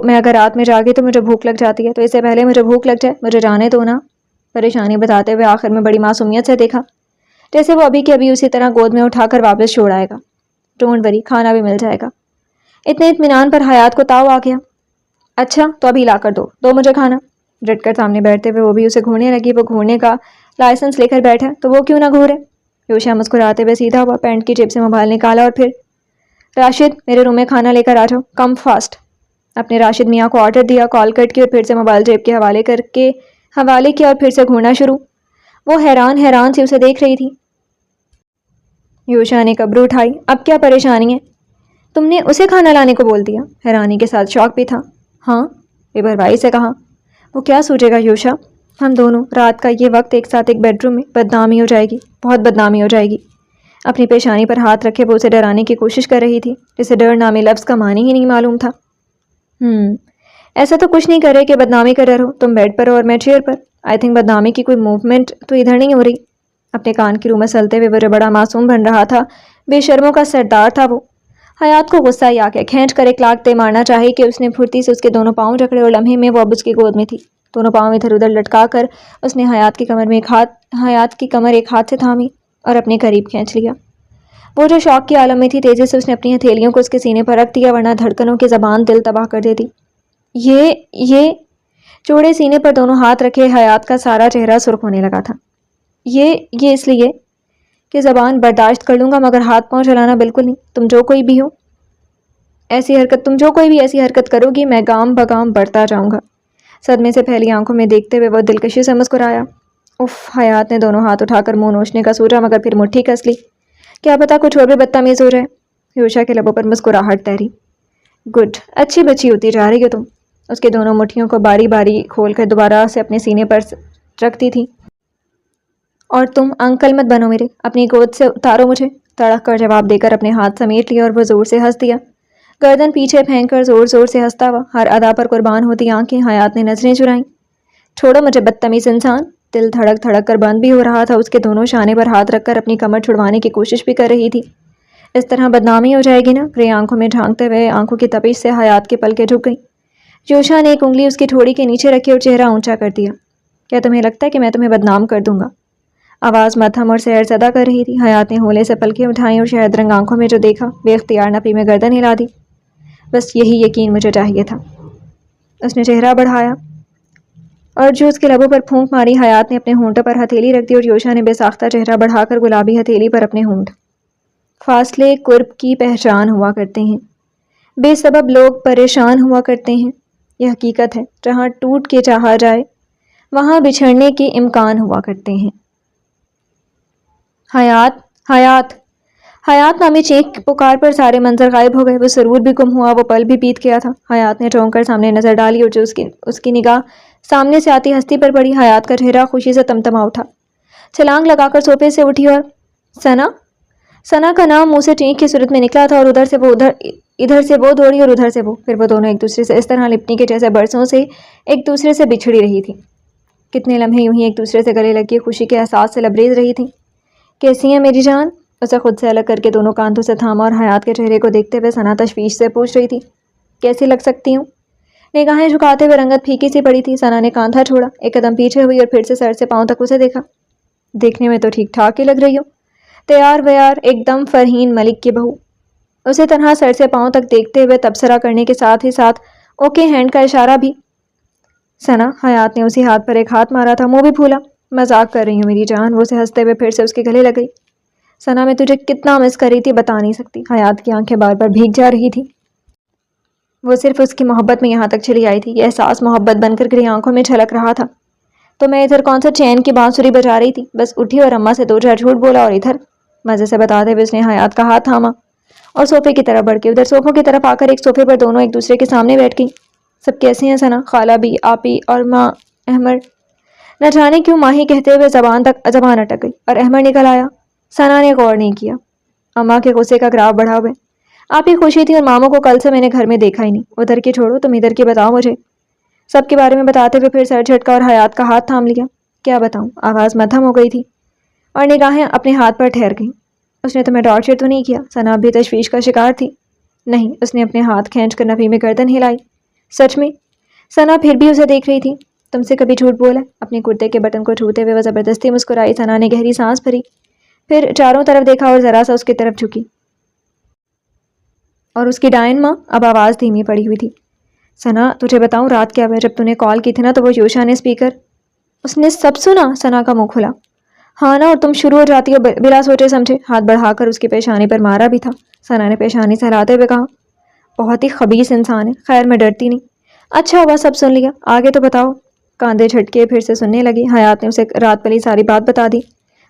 A: میں اگر رات میں جاگی تو مجھے بھوک لگ جاتی ہے، تو اس سے پہلے مجھے بھوک لگ جائے، مجھے جانے دو نا۔ پریشانی بتاتے ہوئے آخر میں بڑی معصومیت سے دیکھا، جیسے وہ ابھی کے ابھی اسی طرح گود میں اٹھا کر واپس چھوڑ آئے گا۔ ڈونٹ وری، کھانا بھی مل جائے گا۔ اتنے اطمینان پر حیات کو تاؤ آ گیا۔ اچھا تو ابھی لا کر دو مجھے کھانا۔ ڈٹ کر سامنے بیٹھتے ہوئے وہ بھی اسے گھورنے لگی۔ وہ گھورنے کا لائسنس لے کر بیٹھا تو وہ کیوں نہ گھورے؟ یوشا مسکراتے ہوئے سیدھا ہوا، پینٹ کی جیب سے موبائل نکالا اور پھر، راشد میرے روم میں کھانا لے کر آ جاؤ، کم فاسٹ۔ اپنے راشد میاں کو آرڈر دیا، کال کٹ کی اور پھر سے موبائل جیب کے حوالے کیا اور پھر سے گھورنا شروع۔ وہ حیران سی اسے دیکھ رہی تھی۔ یوشا نے کبرو اٹھائی، اب کیا پریشانی ہے؟ تم نے اسے کھانا لانے کو بول دیا؟ حیرانی کے ساتھ شوق بھی تھا۔ ہاں، بے پرواہی سے کہا۔ وہ کیا سوچے گا یوشا؟ ہم دونوں رات کا یہ وقت ایک ساتھ ایک بیڈ روم میں، بدنامی ہو جائے گی، بہت بدنامی ہو جائے گی۔ اپنی پیشانی پر ہاتھ رکھے وہ اسے ڈرانے کی کوشش کر رہی تھی، جسے ڈر نامی لفظ کا معنی ہی نہیں معلوم تھا۔ ایسا تو کچھ نہیں کر رہے کہ بدنامی کا ڈر ہو، تم بیڈ پر ہو اور میں چیئر پر۔ آئی تھنک بدنامی کی کوئی موومنٹ تو ادھر نہیں ہو رہی۔ اپنے کان کی روح مسلتے ہوئے وہ بڑا معصوم بن رہا تھا، بے شرموں کا سردار تھا وہ۔ حیات کو غصہ ہی آ گیا، کھینچ کر ایک لاکھ دے مارنا چاہی کہ اس نے پھرتی سے اس کے دونوں پاؤں جکڑے اور لمحے میں وہ اب اس کی گود میں تھی۔ دونوں پاؤں ادھر ادھر لٹکا کر اس نے حیات کی کمر ایک ہاتھ سے تھامی اور اپنے قریب کھینچ لیا۔ وہ جو شوق کی عالم میں تھی، تیزی سے اس نے اپنی ہتھیلیوں کو اس کے سینے پر رکھ دیا، ورنہ دھڑکنوں کی زبان دل تباہ کر دیتی۔ یہ چوڑے سینے پر دونوں ہاتھ رکھے حیات کا سارا چہرہ سرخ ہونے لگا تھا۔ یہ اس لیے کہ زبان برداشت کر لوں گا مگر ہاتھ پاؤں چلانا بالکل نہیں۔ تم جو کوئی بھی ایسی حرکت کرو گی، میں گام بگام بڑھتا جاؤں گا۔ صدمے سے پھیلی آنکھوں میں دیکھتے ہوئے وہ دلکشی سے مسکرایا۔ اف، حیات نے دونوں ہاتھ اٹھا کر منہ نوچنے کا سوچا مگر پھر مٹھی کس لی، کیا پتا کچھ اور بھی بدتمیز ہو جائے۔ یوشا کے لبوں پر مسکراہٹ تیری۔ گڈ، اچھی بچی ہوتی جا رہی ہو تم۔ اس کے دونوں مٹھیوں کو باری باری کھول کر دوبارہ سے اپنے سینے پر رکھتی تھی۔ اور تم انکل مت بنو میرے، اپنی گود سے اتارو مجھے، تڑک کر جواب دے کر اپنے ہاتھ سمیٹ لیا اور وہ زور سے ہنس دیا، گردن پیچھے پھینک کر زور زور سے ہنستا ہوا، ہر ادا پر قربان ہوتی آنکھیں۔ حیات نے نظریں چرائیں۔ چھوڑو مجھے بدتمیز انسان۔ دل دھڑک دھڑک کر بند بھی ہو رہا تھا، اس کے دونوں شانے پر ہاتھ رکھ کر اپنی کمر چھڑوانے کی کوشش بھی کر رہی تھی۔ اس طرح بدنامی ہو جائے گی نا۔ گرے آنکھوں میں جھانکتے ہوئے آنکھوں کی تپش سے حیات کے پلکیں جھک گئیں۔ یوشا نے ایک انگلی اس کی ٹھوڑی کے نیچے رکھی اور چہرہ اونچا کر دیا۔ کیا تمہیں لگتا ہے کہ میں تمہیں بدنام کر دوں گا؟ آواز مدھم اور سحر زدہ کر رہی تھی۔ حیات نے ہولے سے پلکیں اٹھائیں اور شہد رنگ آنکھوں میں جو دیکھا بے اختیار نفی میں گردن ہلا دی۔ بس یہی یقین مجھے چاہیے تھا۔ اس نے چہرہ بڑھایا اور جو اس کے لبوں پر پھونک ماری، حیات نے اپنے ہونٹوں پر ہتھیلی رکھ دی اور یوشا نے بے ساختہ چہرہ بڑھا کر گلابی ہتھیلی پر اپنے ہونٹ۔ فاصلے قرب کی پہچان ہوا کرتے ہیں، بے سبب لوگ پریشان ہوا کرتے ہیں، یہ حقیقت ہے۔ جہاں ٹوٹ کے چاہا جائے وہاں بچھڑنے کے امکان ہوا کرتے ہیں۔ حیات، حیات، حیات نامی چیخ پکار پر سارے منظر غائب ہو گئے۔ وہ سرور بھی گم ہوا، وہ پل بھی بیت گیا تھا۔ حیات نے چونک کر سامنے نظر ڈالی اور جو اس کی نگاہ سامنے سے آتی ہستی پر پڑی، حیات کا چہرہ خوشی سے تمتما اٹھا۔ چھلانگ لگا کر صوفے سے اٹھی اور ثنا کا نام منہ سے چینخ کی صورت میں نکلا تھا اور ادھر سے وہ دوڑی اور ادھر سے وہ، پھر وہ دونوں ایک دوسرے سے اس طرح لپٹی کہ جیسے برسوں سے ایک دوسرے سے بچھڑی رہی تھی۔ کتنے لمحے یوں ہی ایک دوسرے سے گلے لگی خوشی کے احساس سے لبریز رہی تھیں۔ کیسی ہیں میری جان؟ اسے خود سے الگ کر کے دونوں کاندھوں سے تھاما اور حیات کے چہرے کو دیکھتے ہوئے ثنا تشویش سے پوچھ رہی تھی، کیسی لگ سکتی ہوں؟ نگاہیں جھکاتے ہوئے رنگت پھیکی سی پڑی تھی۔ ثنا نے کاندھا چھوڑا، ایک قدم پیچھے ہوئی اور پھر سے سر سے پاؤں تک اسے دیکھا۔ دیکھنے میں تو ٹھیک ٹھاک ہی لگ رہی ہو، تیار ویار ایک دم فرحین ملک کی بہو۔ اسے تنہا سر سے پاؤں تک دیکھتے ہوئے تبصرہ کرنے کے ساتھ ہی ساتھ اوکے ہینڈ کا اشارہ بھی۔ ثنا، حیات نے اسی ہاتھ پر ایک ہاتھ مارا تھا، منہ بھی پھولا۔ مذاق کر رہی ہوں میری جان، وہ اسے ہنستے ہوئے پھر سے اس کے گلے لگ گئی۔ ثنا، میں تجھے کتنا مس کر رہی تھی بتا نہیں سکتی۔ حیات کی آنکھیں بار بار بھیگ جا رہی تھی۔ وہ صرف اس کی محبت میں یہاں تک چلی آئی تھی، یہ احساس محبت بن کر گرے آنکھوں میں چھلک رہا تھا۔ تو میں ادھر کون سا چین کی بانسری بجا رہی تھی، بس اٹھی اور اماں سے دو چار جھوٹ بولا اور ادھر۔ مزے سے بتاتے ہوئے اس نے حیات کا ہاتھ تھاما اور صوفے کی طرف بڑھ کے ادھر صوفوں کی طرف آ کر ایک صوفے پر دونوں ایک دوسرے کے سامنے بیٹھ گئی۔ سب کیسے ہیں ثنا؟ خالہ بھی، آپی اور ماں احمر؟ نہ جانے کیوں ماہی کہتے ہوئے زبان اٹک گئی اور احمر نکل آیا۔ ثنا نے غور نہیں کیا۔ اماں کے غصے کا گراف بڑھا ہوئے۔ آپ ہی خوشی تھی اور ماموں کو کل سے میں نے گھر میں دیکھا ہی نہیں۔ ادھر کی چھوڑو، تم ادھر کی بتاؤ مجھے۔ سب کے بارے میں بتاتے ہوئے پھر سر جھٹکا اور حیات کا ہاتھ تھام لیا۔ کیا بتاؤں؟ آواز مدھم ہو گئی تھی اور نگاہیں اپنے ہاتھ پر ٹھہر گئیں۔ اس نے تمہیں ٹارچر تو نہیں کیا؟ ثنا بھی تشویش کا شکار تھی۔ نہیں، اس نے اپنے ہاتھ کھینچ کر نفی میں گردن ہلائی۔ سچ میں؟ ثنا پھر بھی اسے دیکھ رہی تھی۔ تم سے کبھی جھوٹ بولا؟ اپنے کرتے کے بٹن کو چھوتے ہوئے وہ زبردستی مسکرائی۔ ثنا نے گہری سانس بھری، پھر چاروں طرف دیکھا اور ذرا سا اس کی طرف جھکی۔ اور اس کی ڈائن ماں؟ اب آواز دھیمی پڑی ہوئی تھی۔ ثنا، تجھے بتاؤں رات کیا ہوا؟ جب تُو نے کال کی تھی نا تو وہ یوشا نے اس نے سب سنا؟ ثنا کا منہ کھلا۔ ہاں نا، اور تم شروع ہو جاتی ہو بلا سوچے سمجھے۔ ہاتھ بڑھا کر اس کی پیشانی پر مارا بھی تھا۔ ثنا نے پیشانی سہلاتے ہوئے کہا، بہت ہی خبیث انسان ہے۔ خیر، میں ڈرتی نہیں۔ اچھا ہوا سب سن لیا، آگے تو بتاؤ۔ کاندھے جھٹکے پھر سے سننے لگی۔ حیات نے اسے رات پلی ساری بات بتا دی،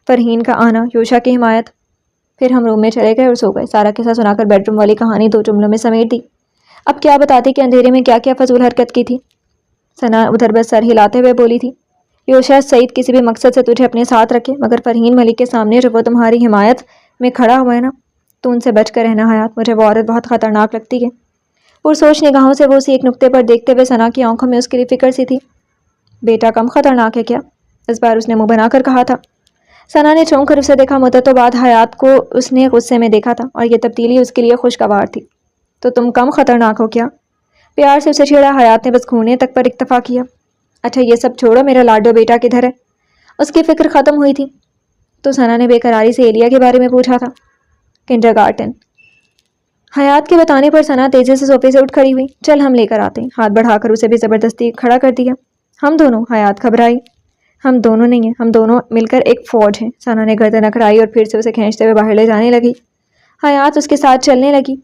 A: فرحین کا آنا، یوشا کی حمایت۔ پھر ہم روم میں چلے گئے اور سو گئے۔ سارا قصہ سنا کر بیڈ روم والی کہانی 2 جملوں میں سمیٹ دی۔ اب کیا بتاتی کہ اندھیرے میں کیا کیا فضول حرکت کی تھی؟ ثنا ادھر بس سر ہلاتے ہوئے بولی تھی، یوشا سعید کسی بھی مقصد سے تجھے اپنے ساتھ رکھے، مگر فرحین ملک کے سامنے جب وہ تمہاری حمایت میں کھڑا ہوا ہے نا، تو ان سے بچ کر رہنا حیات۔ مجھے وہ عورت بہت خطرناک لگتی ہے۔ پرسوچ نگاہوں سے وہ اسی ایک نقطے پر دیکھتے ہوئے ثنا کی آنکھوں میں اس کے لیے فکر سی تھی۔ بیٹا کم خطرناک ہے کیا؟ اس بار اس نے منہ بنا کر کہا تھا۔ ثنا نے چونک کر اسے دیکھا. مدتوں بعد حیات کو اس نے غصے میں دیکھا تھا اور یہ تبدیلی اس کے لیے خوشگوار تھی. تو تم کم خطرناک ہو کیا؟ پیار سے اسے چھیڑا. حیات نے بس گھورنے تک پر اکتفا کیا. اچھا یہ سب چھوڑو، میرا لاڈو بیٹا کدھر ہے؟ اس کی فکر ختم ہوئی تھی تو ثنا نے بے قراری سے ایلیا کے بارے میں پوچھا تھا. کنڈرگارٹن. حیات کے بتانے پر ثنا تیزی سے صوفے سے اٹھ کھڑی ہوئی. چل ہم لے کر آتے ہیں. ہاتھ بڑھا کر اسے بھی زبردستی کھڑا کر دیا. ہم دونوں؟ حیات گھبرائی. ہم دونوں نہیں ہیں، ہم دونوں مل کر ایک فوج ہیں. ثنا نے گردن اکھڑائی اور پھر سے اسے کھینچتے ہوئے باہر لے جانے لگی. حیات اس کے ساتھ چلنے لگی.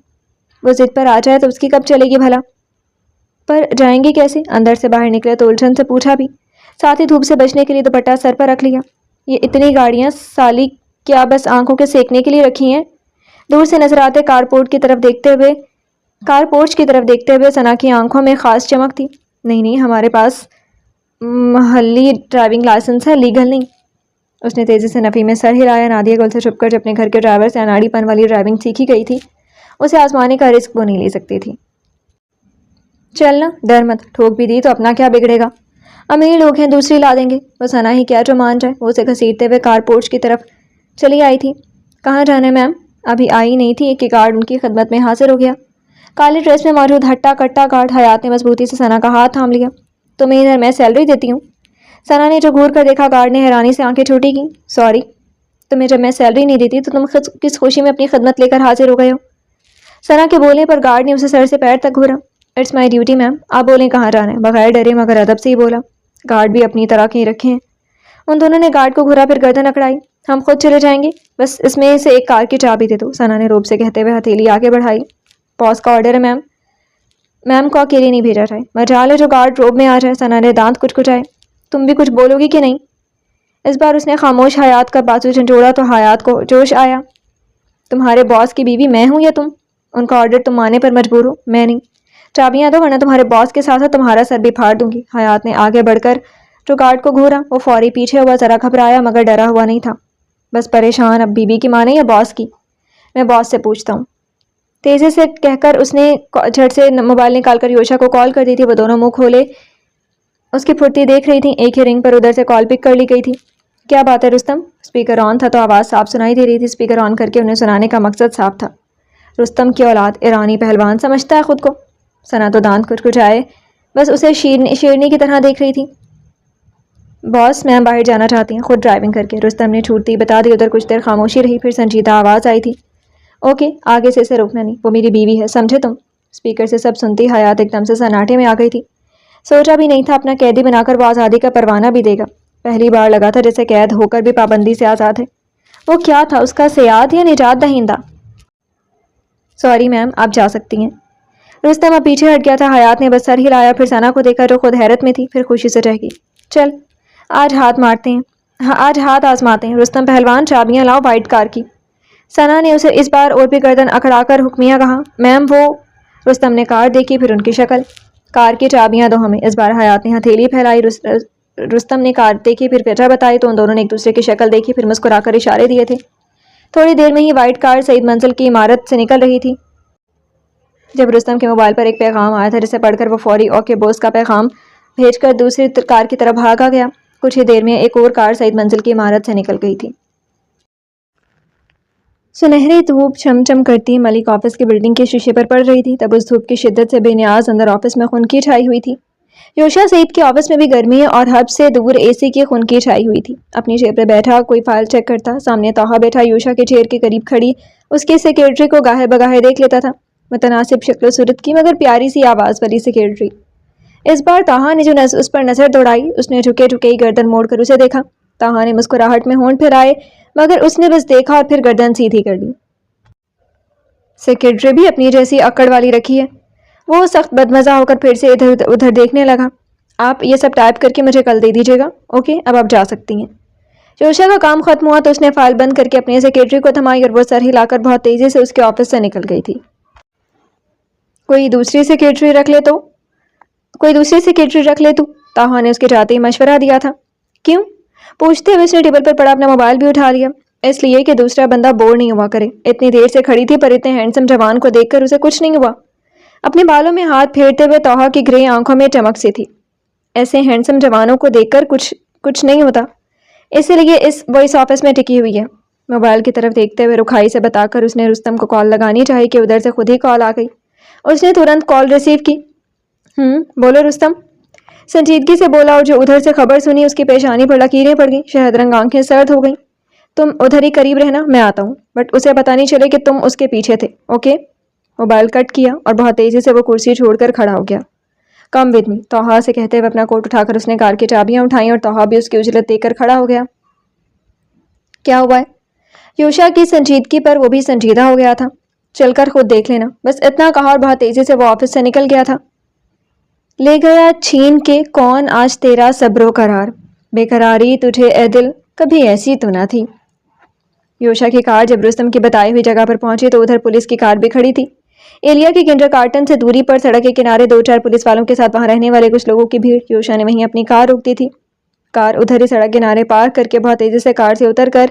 A: وہ ضد پر آ جائے تو اس کی کب چلے گی بھلا؟ پر جائیں گے کیسے؟ اندر سے باہر نکلے تو الجھن سے پوچھا بھی. ساتھ ہی دھوپ سے بچنے کے لیے دوپٹہ سر پر رکھ لیا. یہ اتنی گاڑیاں سالی کیا بس آنکھوں کے سیکنے کے لیے رکھی ہیں؟ دور سے نظر آتے کارپورٹ کی طرف دیکھتے ہوئے ثنا کی آنکھوں میں خاص چمک تھی. نہیں ہمارے پاس محلی ڈرائیونگ لائسنس ہے، لیگل نہیں. اس نے تیزی سے نفی میں سر ہلایا. نادیہ گل سے چھپ کر جو اپنے گھر کے ڈرائیور سے اناڑی پن والی ڈرائیونگ سیکھی گئی تھی اسے آزمانے کا رسک وہ نہیں لے سکتی تھی. چلنا، ڈر مت. ٹھوک بھی دی تو اپنا کیا بگڑے گا؟ امیر لوگ ہیں، دوسری لا دیں گے. وہ ثنا ہی کیا جو مان جائے. وہ اسے گھسیٹتے ہوئے کار پورچ کی طرف چلی آئی تھی. کہاں جانا ہے میم؟ ابھی آئی نہیں تھی کہ گارڈ ان کی خدمت میں حاضر ہو گیا. کالی ڈریس میں موجود ہٹا کٹا گارڈ. حیات نے مضبوطی سے ثنا کا ہاتھ تھام لیا. تمہیں ادھر میں سیلری دیتی ہوں. ثنا نے جو گھور کر دیکھا. گارڈ نے حیرانی سے آنکھیں چھوٹی کی. سوری، تمہیں جب میں سیلری نہیں دیتی تو تم کس خوشی میں اپنی خدمت لے کر حاضر ہو گئے ہو؟ ثنا کے بولنے پر گارڈ نے اسے سر سے پیر تک گھورا. اٹس مائی ڈیوٹی میم. آپ بولیں کہاں جانا ہے؟ بغیر ڈرے مگر ادب سے ہی بولا. گارڈ بھی اپنی طرح کے ہی رکھے ہیں. ان دونوں نے گارڈ کو گھورا پھر گردن اکڑائی. ہم خود چلے جائیں گے، بس اس میں سے ایک کار کی چابی دے دو. ثنا نے روب سے کہتے ہوئے ہتھیلی آگے بڑھائی. باس کا آرڈر ہے میم. میم کو اکیلے نہیں بھیجا جائے. مجال ہے جو گارڈ روب میں آ جائے. ثنا نے دانت کچکچائے. تم بھی کچھ بولو گی کہ نہیں؟ اس بار اس نے خاموش حیات کا بازو جھنجھوڑا تو حیات کو جوش آیا. تمہارے باس کی بیوی میں ہوں یا تم؟ ان کا آرڈر تم مانے پر مجبور ہو، میں نہیں. چابیاں دو ورنہ تمہارے باس کے ساتھ تمہارا سر بھی پھاڑ دوں گی. حیات نے آگے بڑھ کر جو گارڈ کو گھورا وہ فوری پیچھے ہوا. ذرا گھبرایا مگر ڈرا ہوا نہیں تھا. بس پریشان اب بیوی کی مانے یا باس کی؟ میں باس سے پوچھتا ہوں. تیزی سے کہہ کر اس نے جھٹ سے موبائل نکال کر یوشا کو کال کر دی تھی. وہ دونوں منہ کھولے اس کی پھرتی دیکھ رہی تھیں. ایک ہی رنگ پر ادھر سے کال پک کر لی گئی تھی. کیا بات ہے رستم؟ اسپیکر آن تھا تو آواز صاف سنائی دے رہی تھی. اسپیکر آن کر کے انہیں سنانے کا مقصد صاف تھا. رستم کی اولاد، ایرانی پہلوان سمجھتا ہے خود کو. ثنا تو دانت کچکچائے بس اسے شیرنی کی طرح دیکھ رہی تھی. باس میم باہر جانا چاہتی ہیں خود ڈرائیونگ کر کے. رستم نے چھوٹتی بتا دی. ادھر کچھ دیر خاموشی رہی پھر سنجیدہ آواز آئی تھی. اوکے، آگے سے اسے روکنا نہیں. وہ میری بیوی ہے، سمجھے تم؟ اسپیکر سے سب سنتی حیات ایک دم سے سناٹے میں آ گئی تھی. سوچا بھی نہیں تھا اپنا قیدی بنا کر وہ آزادی کا پروانہ بھی دے گا. پہلی بار لگا تھا جیسے قید ہو کر بھی پابندی سے آزاد ہے. وہ کیا تھا، اس کا صیاد یا نجات دہندہ؟ سوری میم، آپ جا سکتی ہیں. رستم اب پیچھے ہٹ گیا تھا. حیات نے بس سر ہلایا پھر ثنا کو دیکھا جو خود حیرت میں تھی پھر خوشی سے رہ گئی. چل آج ہاتھ مارتے ہیں، آج ہاتھ آزماتے ہیں. رستم پہلوان چابیاں لاؤ وائٹ کار کی. ثنا نے اسے اس بار اور بھی گردن اکھڑا کر حکمیہ کہا. میم وہ. رستم نے کار دیکھی پھر ان کی شکل. کار کی چابیاں دو ہمیں. اس بار حیات نے ہتھیلی پھیلائی. رستم نے کار دیکھی پھر وجہ بتائی تو ان دونوں نے ایک دوسرے کی شکل دیکھی پھر مسکرا کر اشارے دیے تھے. تھوڑی دیر میں ہی وائٹ کار سعید منزل کی عمارت سے نکل رہی تھی. جب رستم کے موبائل پر ایک پیغام آیا تھا جسے پڑھ کر وہ فوری اوکے بوس کا پیغام بھیج کر دوسری کار کی طرف بھاگا گیا. کچھ ہی دیر میں ایک اور کار سعید منزل کی عمارت سے نکل گئی تھی. سنہری دھوپ چم چم کرتی ملک آفس کی بلڈنگ کے شیشے پر پڑ رہی تھی. تب اس دھوپ کی شدت سے بے نیاز اندر آفس میں خنکی چھائی ہوئی تھی. یوشا سعید کے آفس میں بھی گرمی اور حب سے دور اے سی کی خنکی چھائی ہوئی تھی. اپنی چیئر پر بیٹھا کوئی فائل چیک کرتا. سامنے طاہا بیٹھا یوشا کے چیئر کے قریب کھڑی اس کی سیکرٹری کو گاہے بگاہے دیکھ لیتا تھا. متناسب شکل و صورت کی مگر پیاری سی آواز والی سیکرٹری. اس بار طاہا نے جو اس پر نظر دوڑائی اس نے جھکے جھکے ہی گردن موڑ کر اسے دیکھا. طاہا نے مسکراہٹ میں ہونٹ پھرائے مگر اس نے بس دیکھا اور پھر گردن سیدھی کر لی. سیکرٹری بھی اپنی جیسی اکڑ والی رکھی ہے. وہ سخت بدمزہ ہو کر پھر سے ادھر ادھر دیکھنے لگا. آپ یہ سب ٹائپ کر کے مجھے کل دے دیجیے گا. اوکے، اب آپ جا سکتی ہیں. یوشا کا کام ختم ہوا تو اس نے فائل بند کر کے اپنے سیکرٹری کو تھمائی اور وہ سر ہلا کر بہت تیزی سے اس کے آفس سے نکل گئی تھی. کوئی دوسری سیکرٹری رکھ لے تو طاہا نے اس کے جاتے ہی مشورہ دیا تھا. کیوں؟ پوچھتے ہوئے اس نے ٹیبل پر پڑا اپنا موبائل بھی اٹھا لیا. اس لیے کہ دوسرا بندہ بور نہیں ہوا کرے. اتنی دیر سے کھڑی تھی پر اتنے ہینڈسم جوان کو دیکھ کر اسے کچھ نہیں ہوا. اپنے بالوں میں ہاتھ پھیرتے ہوئے طاہا کی گرے آنکھوں میں چمک سی تھی. ایسے ہینڈسم جوانوں کو دیکھ کر کچھ نہیں ہوتا. اسی لیے وہ اس آفس میں ٹکی ہوئی ہے۔ موبائل کی طرف دیکھتے ہوئے رکھائی سے بتا کر اس نے رستم کو کال لگانی چاہی کہ ادھر سے خود ہی کال آ گئی۔ اس نے ترنت کال ریسیو کی۔ بولو رستم، سنجیدگی سے بولا، اور جو ادھر سے خبر سنی اس کی پیشانی پر لکیریں پڑ گئیں، شہد رنگ آنکھیں سرد ہو گئیں۔ تم ادھر ہی قریب رہنا، میں آتا ہوں، بٹ اسے پتہ نہیں چلے کہ تم اس کے پیچھے تھے، اوکے؟ موبائل کٹ کیا اور بہت تیزی سے وہ کرسی چھوڑ کر کھڑا ہو گیا۔ کم ود می، توحا سے کہتے ہوئے اپنا کوٹ اٹھا کر اس نے کار کی چابیاں اٹھائیں اور توحا بھی اس کی اجلت دے کر کھڑا ہو گیا۔ کیا ہوا ہے؟ یوشا کی سنجیدگی پر وہ بھی سنجیدہ ہو گیا تھا۔ چل کر خود دیکھ لینا، بس اتنا کہا اور بہت تیزی سے وہ آفس سے نکل گیا تھا۔ لے گیا چھین کے کون آج تیرا صبر و قرار، بے قراری تجھے اے دل کبھی ایسی تو نہ تھی۔ یوشا کی کار جب رستم کی بتائی ہوئی جگہ پر پہنچی تو ادھر پولیس کی کار بھی کھڑی تھی۔ ایلیا کی کنڈر گارٹن سے دوری پر سڑک کے کنارے 2-4 پولیس والوں کے ساتھ وہاں رہنے والے کچھ لوگوں کی بھیڑ۔ یوشا نے وہیں اپنی کار روک دی تھی۔ کار ادھر ہی سڑک کنارے پارک کر کے بہت تیزی سے کار سے اتر کر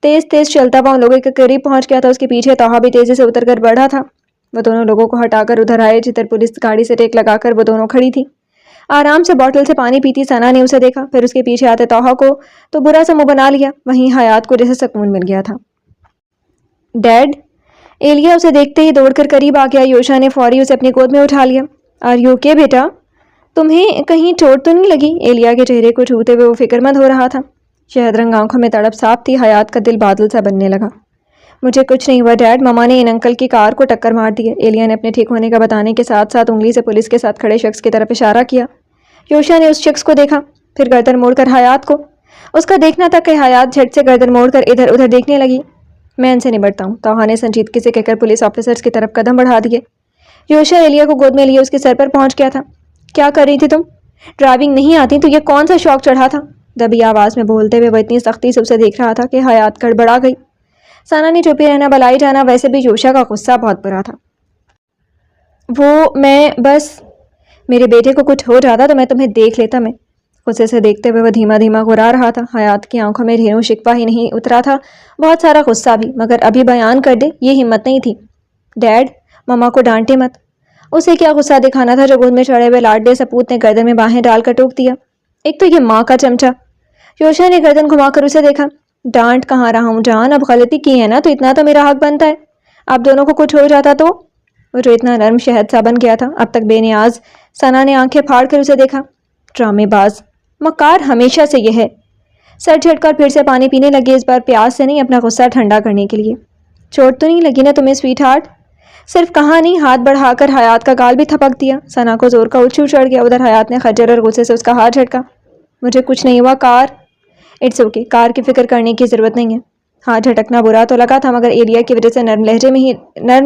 A: تیز تیز چلتا ہوا ان لوگوں کے قریب پہنچ گیا تھا۔ اس کے پیچھے توحا بھی تیزی سے اتر کر بڑھا تھا۔ وہ دونوں لوگوں کو ہٹا کر ادھر آئے جدھر پولیس گاڑی سے ٹیک لگا کر وہ دونوں کھڑی تھی۔ آرام سے بوٹل سے پانی پیتی ثنا نے اسے دیکھا، پھر اس کے پیچھے آتے توحا کو تو برا سا منہ بنا لیا۔ وہیں حیات کو جیسے سکون مل گیا تھا۔ ڈیڈ؟ ایلیا اسے دیکھتے ہی دوڑ کر قریب آ گیا۔ یوشا نے فوری اسے اپنی گود میں اٹھا لیا۔ آر یو اوکے بیٹا؟ تمہیں کہیں چوٹ تو نہیں لگی؟ ایلیا کے چہرے کو چھوتے ہوئے وہ فکر مند ہو رہا تھا۔ شہد رنگ آنکھوں میں تڑپ صاف تھی۔ حیات کا دل بادل سا بننے لگا۔ مجھے کچھ نہیں ہوا ڈیڈ، ماما نے ان انکل کی کار کو ٹکر مار دی ہے۔ ایلیا نے اپنے ٹھیک ہونے کا بتانے کے ساتھ ساتھ انگلی سے پولیس کے ساتھ کھڑے شخص کی طرف اشارہ کیا۔ یوشا نے اس شخص کو دیکھا، پھر گردن موڑ کر حیات کو۔ اس کا دیکھنا تھا کہ حیات جھٹ سے گردن موڑ کر ادھر ادھر دیکھنے لگی۔ میں ان سے نبٹتا ہوں، توحا نے سنجیدگی سے کہہ کر پولیس آفیسرز کی طرف قدم بڑھا دیے۔ یوشا ایلیا کو گود میں لیے اس کے سر پر پہنچ گیا تھا۔ کیا کر رہی تھی تم؟ ڈرائیونگ نہیں آتی تو یہ کون سا شوق چڑھا تھا؟ دبی آواز میں بولتے ہوئے وہ اتنی سختی سے اسے دیکھ رہا تھا کہ حیات گڑبڑا گئی۔ ثنا نے چپی رہنا بلائی جانا، ویسے بھی یوشا کا غصہ بہت برا تھا۔ میں بس میرے بیٹے کو کچھ ہو جاتا تو میں تمہیں دیکھ لیتا۔ میں غصے سے دیکھتے ہوئے وہ دھیما دھیما گھرا رہا تھا۔ حیات کی آنکھوں میں ڈھیروں شکوہ ہی نہیں اترا تھا، بہت سارا غصہ بھی، مگر ابھی بیان کر دے یہ ہمت نہیں تھی۔ ڈیڈ، ماما کو ڈانٹے مت۔ اسے کیا غصہ دکھانا تھا جو گود میں چڑھے ہوئے لاڈلے سپوت نے گردن میں باہیں ڈال کر ٹوک دیا۔ ایک تو یہ ماں کا چمچا۔ یوشا نے گردن گھما کر اسے دیکھا۔ ڈانٹ کہاں رہا ہوں جان، اب غلطی کی ہے نا تو اتنا تو میرا حق بنتا ہے۔ اب دونوں کو کچھ ہو جاتا تو؟ وہ جو اتنا نرم شہد سا بن گیا تھا اب تک بے نیاز۔ ثنا نے آنکھیں پھاڑ کر اسے دیکھا۔ ڈرامے باز، مکار ہمیشہ سے یہ ہے۔ سر جھٹ کر پھر سے پانی پینے لگی، اس بار پیاس سے نہیں، اپنا غصہ ٹھنڈا کرنے کے لیے۔ چوٹ تو نہیں لگی نا تمہیں سویٹ ہارٹ؟ صرف کہا نہیں، ہاتھ بڑھا کر حیات کا گال بھی تھپک دیا۔ ثنا کو زور کا الچھو چڑھ گیا۔ ادھر حیات نے خجل اور غصے سے اس کا ہاتھ جھٹکا۔ مجھے کچھ نہیں ہوا کار۔ اٹس اوکے، کار کی فکر کرنے کی ضرورت نہیں ہے۔ ہاتھ جھٹکنا برا تو لگا تھا مگر ایلیا کی وجہ سے نرم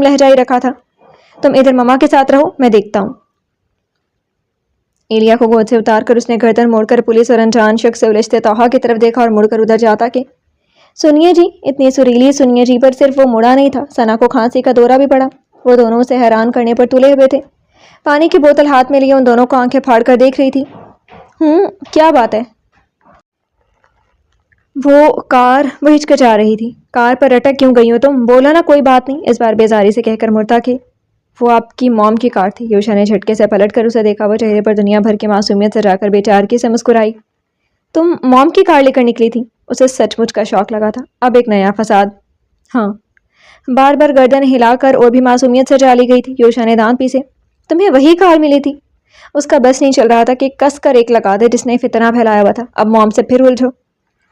A: لہجہ ہی رکھا تھا۔ تم ادھر ماما کے ساتھ رہو، میں دیکھتا ہوں۔ ایلیا کو گود سے اتار کر اس نے گردن موڑ کر پولیس اور انجان شخص سے الجھتے توحا کی طرف دیکھا اور مڑ کر ادھر جاتا کہ سنیے جی، اتنی سریلی سنیے جی پر صرف وہ مڑا نہیں تھا، ثنا کو کھانسی کا دورہ بھی پڑا۔ وہ دونوں اسے حیران کرنے پر تلے ہوئے تھے۔ پانی کی بوتل ہاتھ میں لیے ان دونوں کو آنکھیں پھاڑ کر دیکھ رہی تھی۔ کیا بات ہے؟ وہ کار، وہ ہچکچا رہی تھی۔ کار پر اٹک کیوں گئی ہو تم؟ بولا نا کوئی بات نہیں، اس بار بیزاری سے کہہ کر مڑتا کہ وہ آپ کی موم کی کار تھی۔ یوشا نے جھٹکے سے پلٹ کر اسے دیکھا، وہ چہرے پر دنیا بھر کی معصومیت سجا کر بے چارگی سے مسکرائی۔ تم موم کی کار لے کر نکلی تھی؟ اسے سچ مچ کا شوق لگا تھا۔ اب ایک نیا فساد۔ ہاں، بار بار گردن ہلا کر اور بھی معصومیت سے ڈالی گئی تھی۔ یوشا نے دانت پیسے۔ تمہیں وہی کار ملی تھی؟ اس کا بس نہیں چل رہا تھا کہ کس کر ایک لگا دے جس نے فتنہ پھیلایا ہوا تھا۔ اب موم سے پھر الجھو۔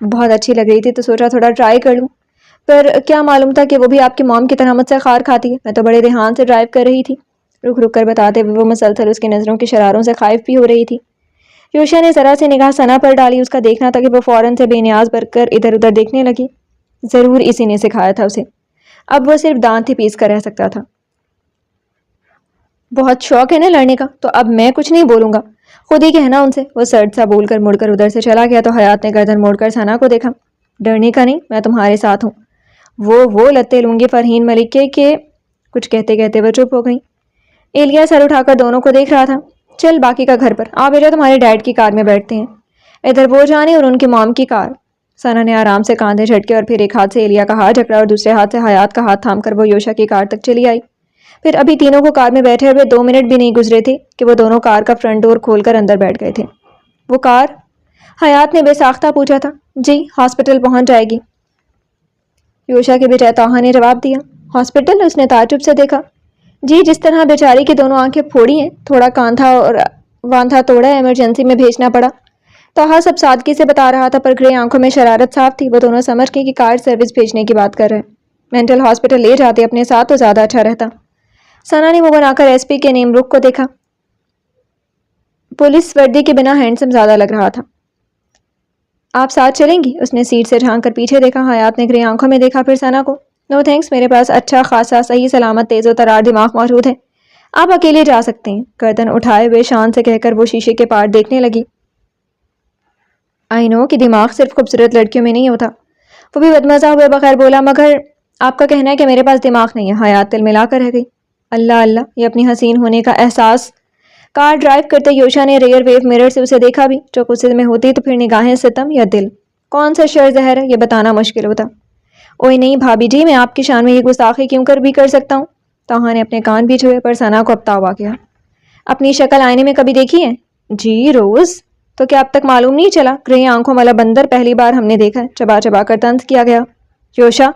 A: بہت اچھی لگ رہی تھی تو سوچا تھوڑا ٹرائی کر لوں، پر کیا معلوم تھا کہ وہ بھی آپ کی موم کی طرح مجھ سے خار کھاتی ہے۔ میں تو بڑے دھیان سے ڈرائیو کر رہی تھی۔ رک رک کر بتاتے ہوئے وہ مسلسل اس کی نظروں کی شراروں سے خائف بھی ہو رہی تھی۔ یوشا نے ذرا سی نگاہ ثنا پر ڈالی۔ اس کا دیکھنا تھا کہ وہ فوراً سے بے نیاز بن کر ادھر ادھر دیکھنے لگی۔ ضرور اسی نے سکھایا تھا اسے، اب وہ صرف دانت ہی پیس کر رہ سکتا تھا۔ بہت شوق ہے نا لڑنے کا، تو اب میں کچھ نہیں بولوں گا، خود ہی کہنا ان سے۔ وہ سرد سا بول کر مڑ کر ادھر سے چلا گیا تو حیات نے گردن موڑ کر ثنا کو دیکھا۔ ڈرنے کا نہیں، میں تمہارے ساتھ ہوں۔ وہ لتے لونگی فرحین ملک کے کچھ کہتے کہتے وہ چپ ہو گئی۔ ایلیا سر اٹھا کر دونوں کو دیکھ رہا تھا۔ چل باقی کا گھر پر آ بیٹا، تمہارے ڈیڈ کی کار میں بیٹھتے ہیں۔ ادھر وہ جانے اور ان کی موم کی کار۔ ثنا نے آرام سے کاندھے جھٹکے اور پھر ایک ہاتھ سے ایلیا کا ہاتھ جکڑا اور دوسرے ہاتھ سے حیات کا ہاتھ تھام کر وہ یوشا کی کار تک چلی آئی۔ پھر ابھی تینوں کو کار میں بیٹھے ہوئے 2 منٹ بھی نہیں گزرے تھے کہ وہ دونوں کار کا فرنٹ ڈور کھول کر اندر بیٹھ گئے تھے۔ وہ کار؟ حیات نے بے ساختہ پوچھا تھا۔ جی ہاسپٹل پہنچ جائے گی، یوشا کے بجائے توحا نے جواب دیا۔ ہاسپٹل؟ اس نے تعجب سے دیکھا۔ جی، جس طرح بیچاری کی دونوں آنکھیں پھوڑی ہیں، تھوڑا کان تھا اور واندھا توڑا، ایمرجنسی میں بھیجنا پڑا۔ توحا سب سادگی سے بتا رہا تھا، پر گرے آنکھوں میں شرارت صاف تھی۔ وہ دونوں سمجھ گئے کہ کار سروس بھیجنے کی بات کر رہے، مینٹل ہاسپٹل لے جاتے اپنے ساتھ تو زیادہ اچھا رہتا۔ ثنا نے منہ بنا کر ایس پی کے نیم رخ کو دیکھا۔ پولیس وردی کے بنا ہینڈسم زیادہ لگ رہا تھا۔ آپ ساتھ چلیں گی؟ اس نے سیٹ سے جھانک کر پیچھے دیکھا۔ حیات نے گرے آنکھوں میں دیکھا، پھر ثنا کو۔ نو تھینکس، میرے پاس اچھا خاصا صحیح سلامت تیز و ترار دماغ موجود ہے، آپ اکیلے جا سکتے ہیں۔ گردن اٹھائے ہوئے شان سے کہہ کر وہ شیشے کے پار دیکھنے لگی۔ آئی نو کہ دماغ صرف خوبصورت لڑکیوں میں نہیں ہوتا۔ وہ بھی بدمزہ ہوئے بغیر بولا، مگر آپ کا کہنا ہے کہ میرے پاس دماغ نہیں ہے۔ حیات تل ملا کر رہ گئی۔ اللہ اللہ، یہ اپنی حسین ہونے کا احساس۔ کار ڈرائیو کرتے یوشا نے ریئر ویو مرر سے اسے دیکھا بھی۔ جو غصے میں ہوتی تو پھر نگاہیں ستم یا دل، کون سا شر زہر ہے یہ بتانا مشکل ہوتا۔ اوئے نہیں بھابھی جی، میں آپ کی شان میں یہ گستاخی کیوں کر سکتا ہوں؟ توحا نے اپنے کان بھی چھوئے، پر ثنا کو اب تاؤ آ گیا۔ اپنی شکل آئینے میں کبھی دیکھی ہے؟ جی روز، تو کیا اب تک معلوم نہیں چلا؟ گرے آنکھوں والا بندر پہلی بار ہم نے دیکھا ہے، چبا چبا کر طنز کیا گیا۔ یوشا،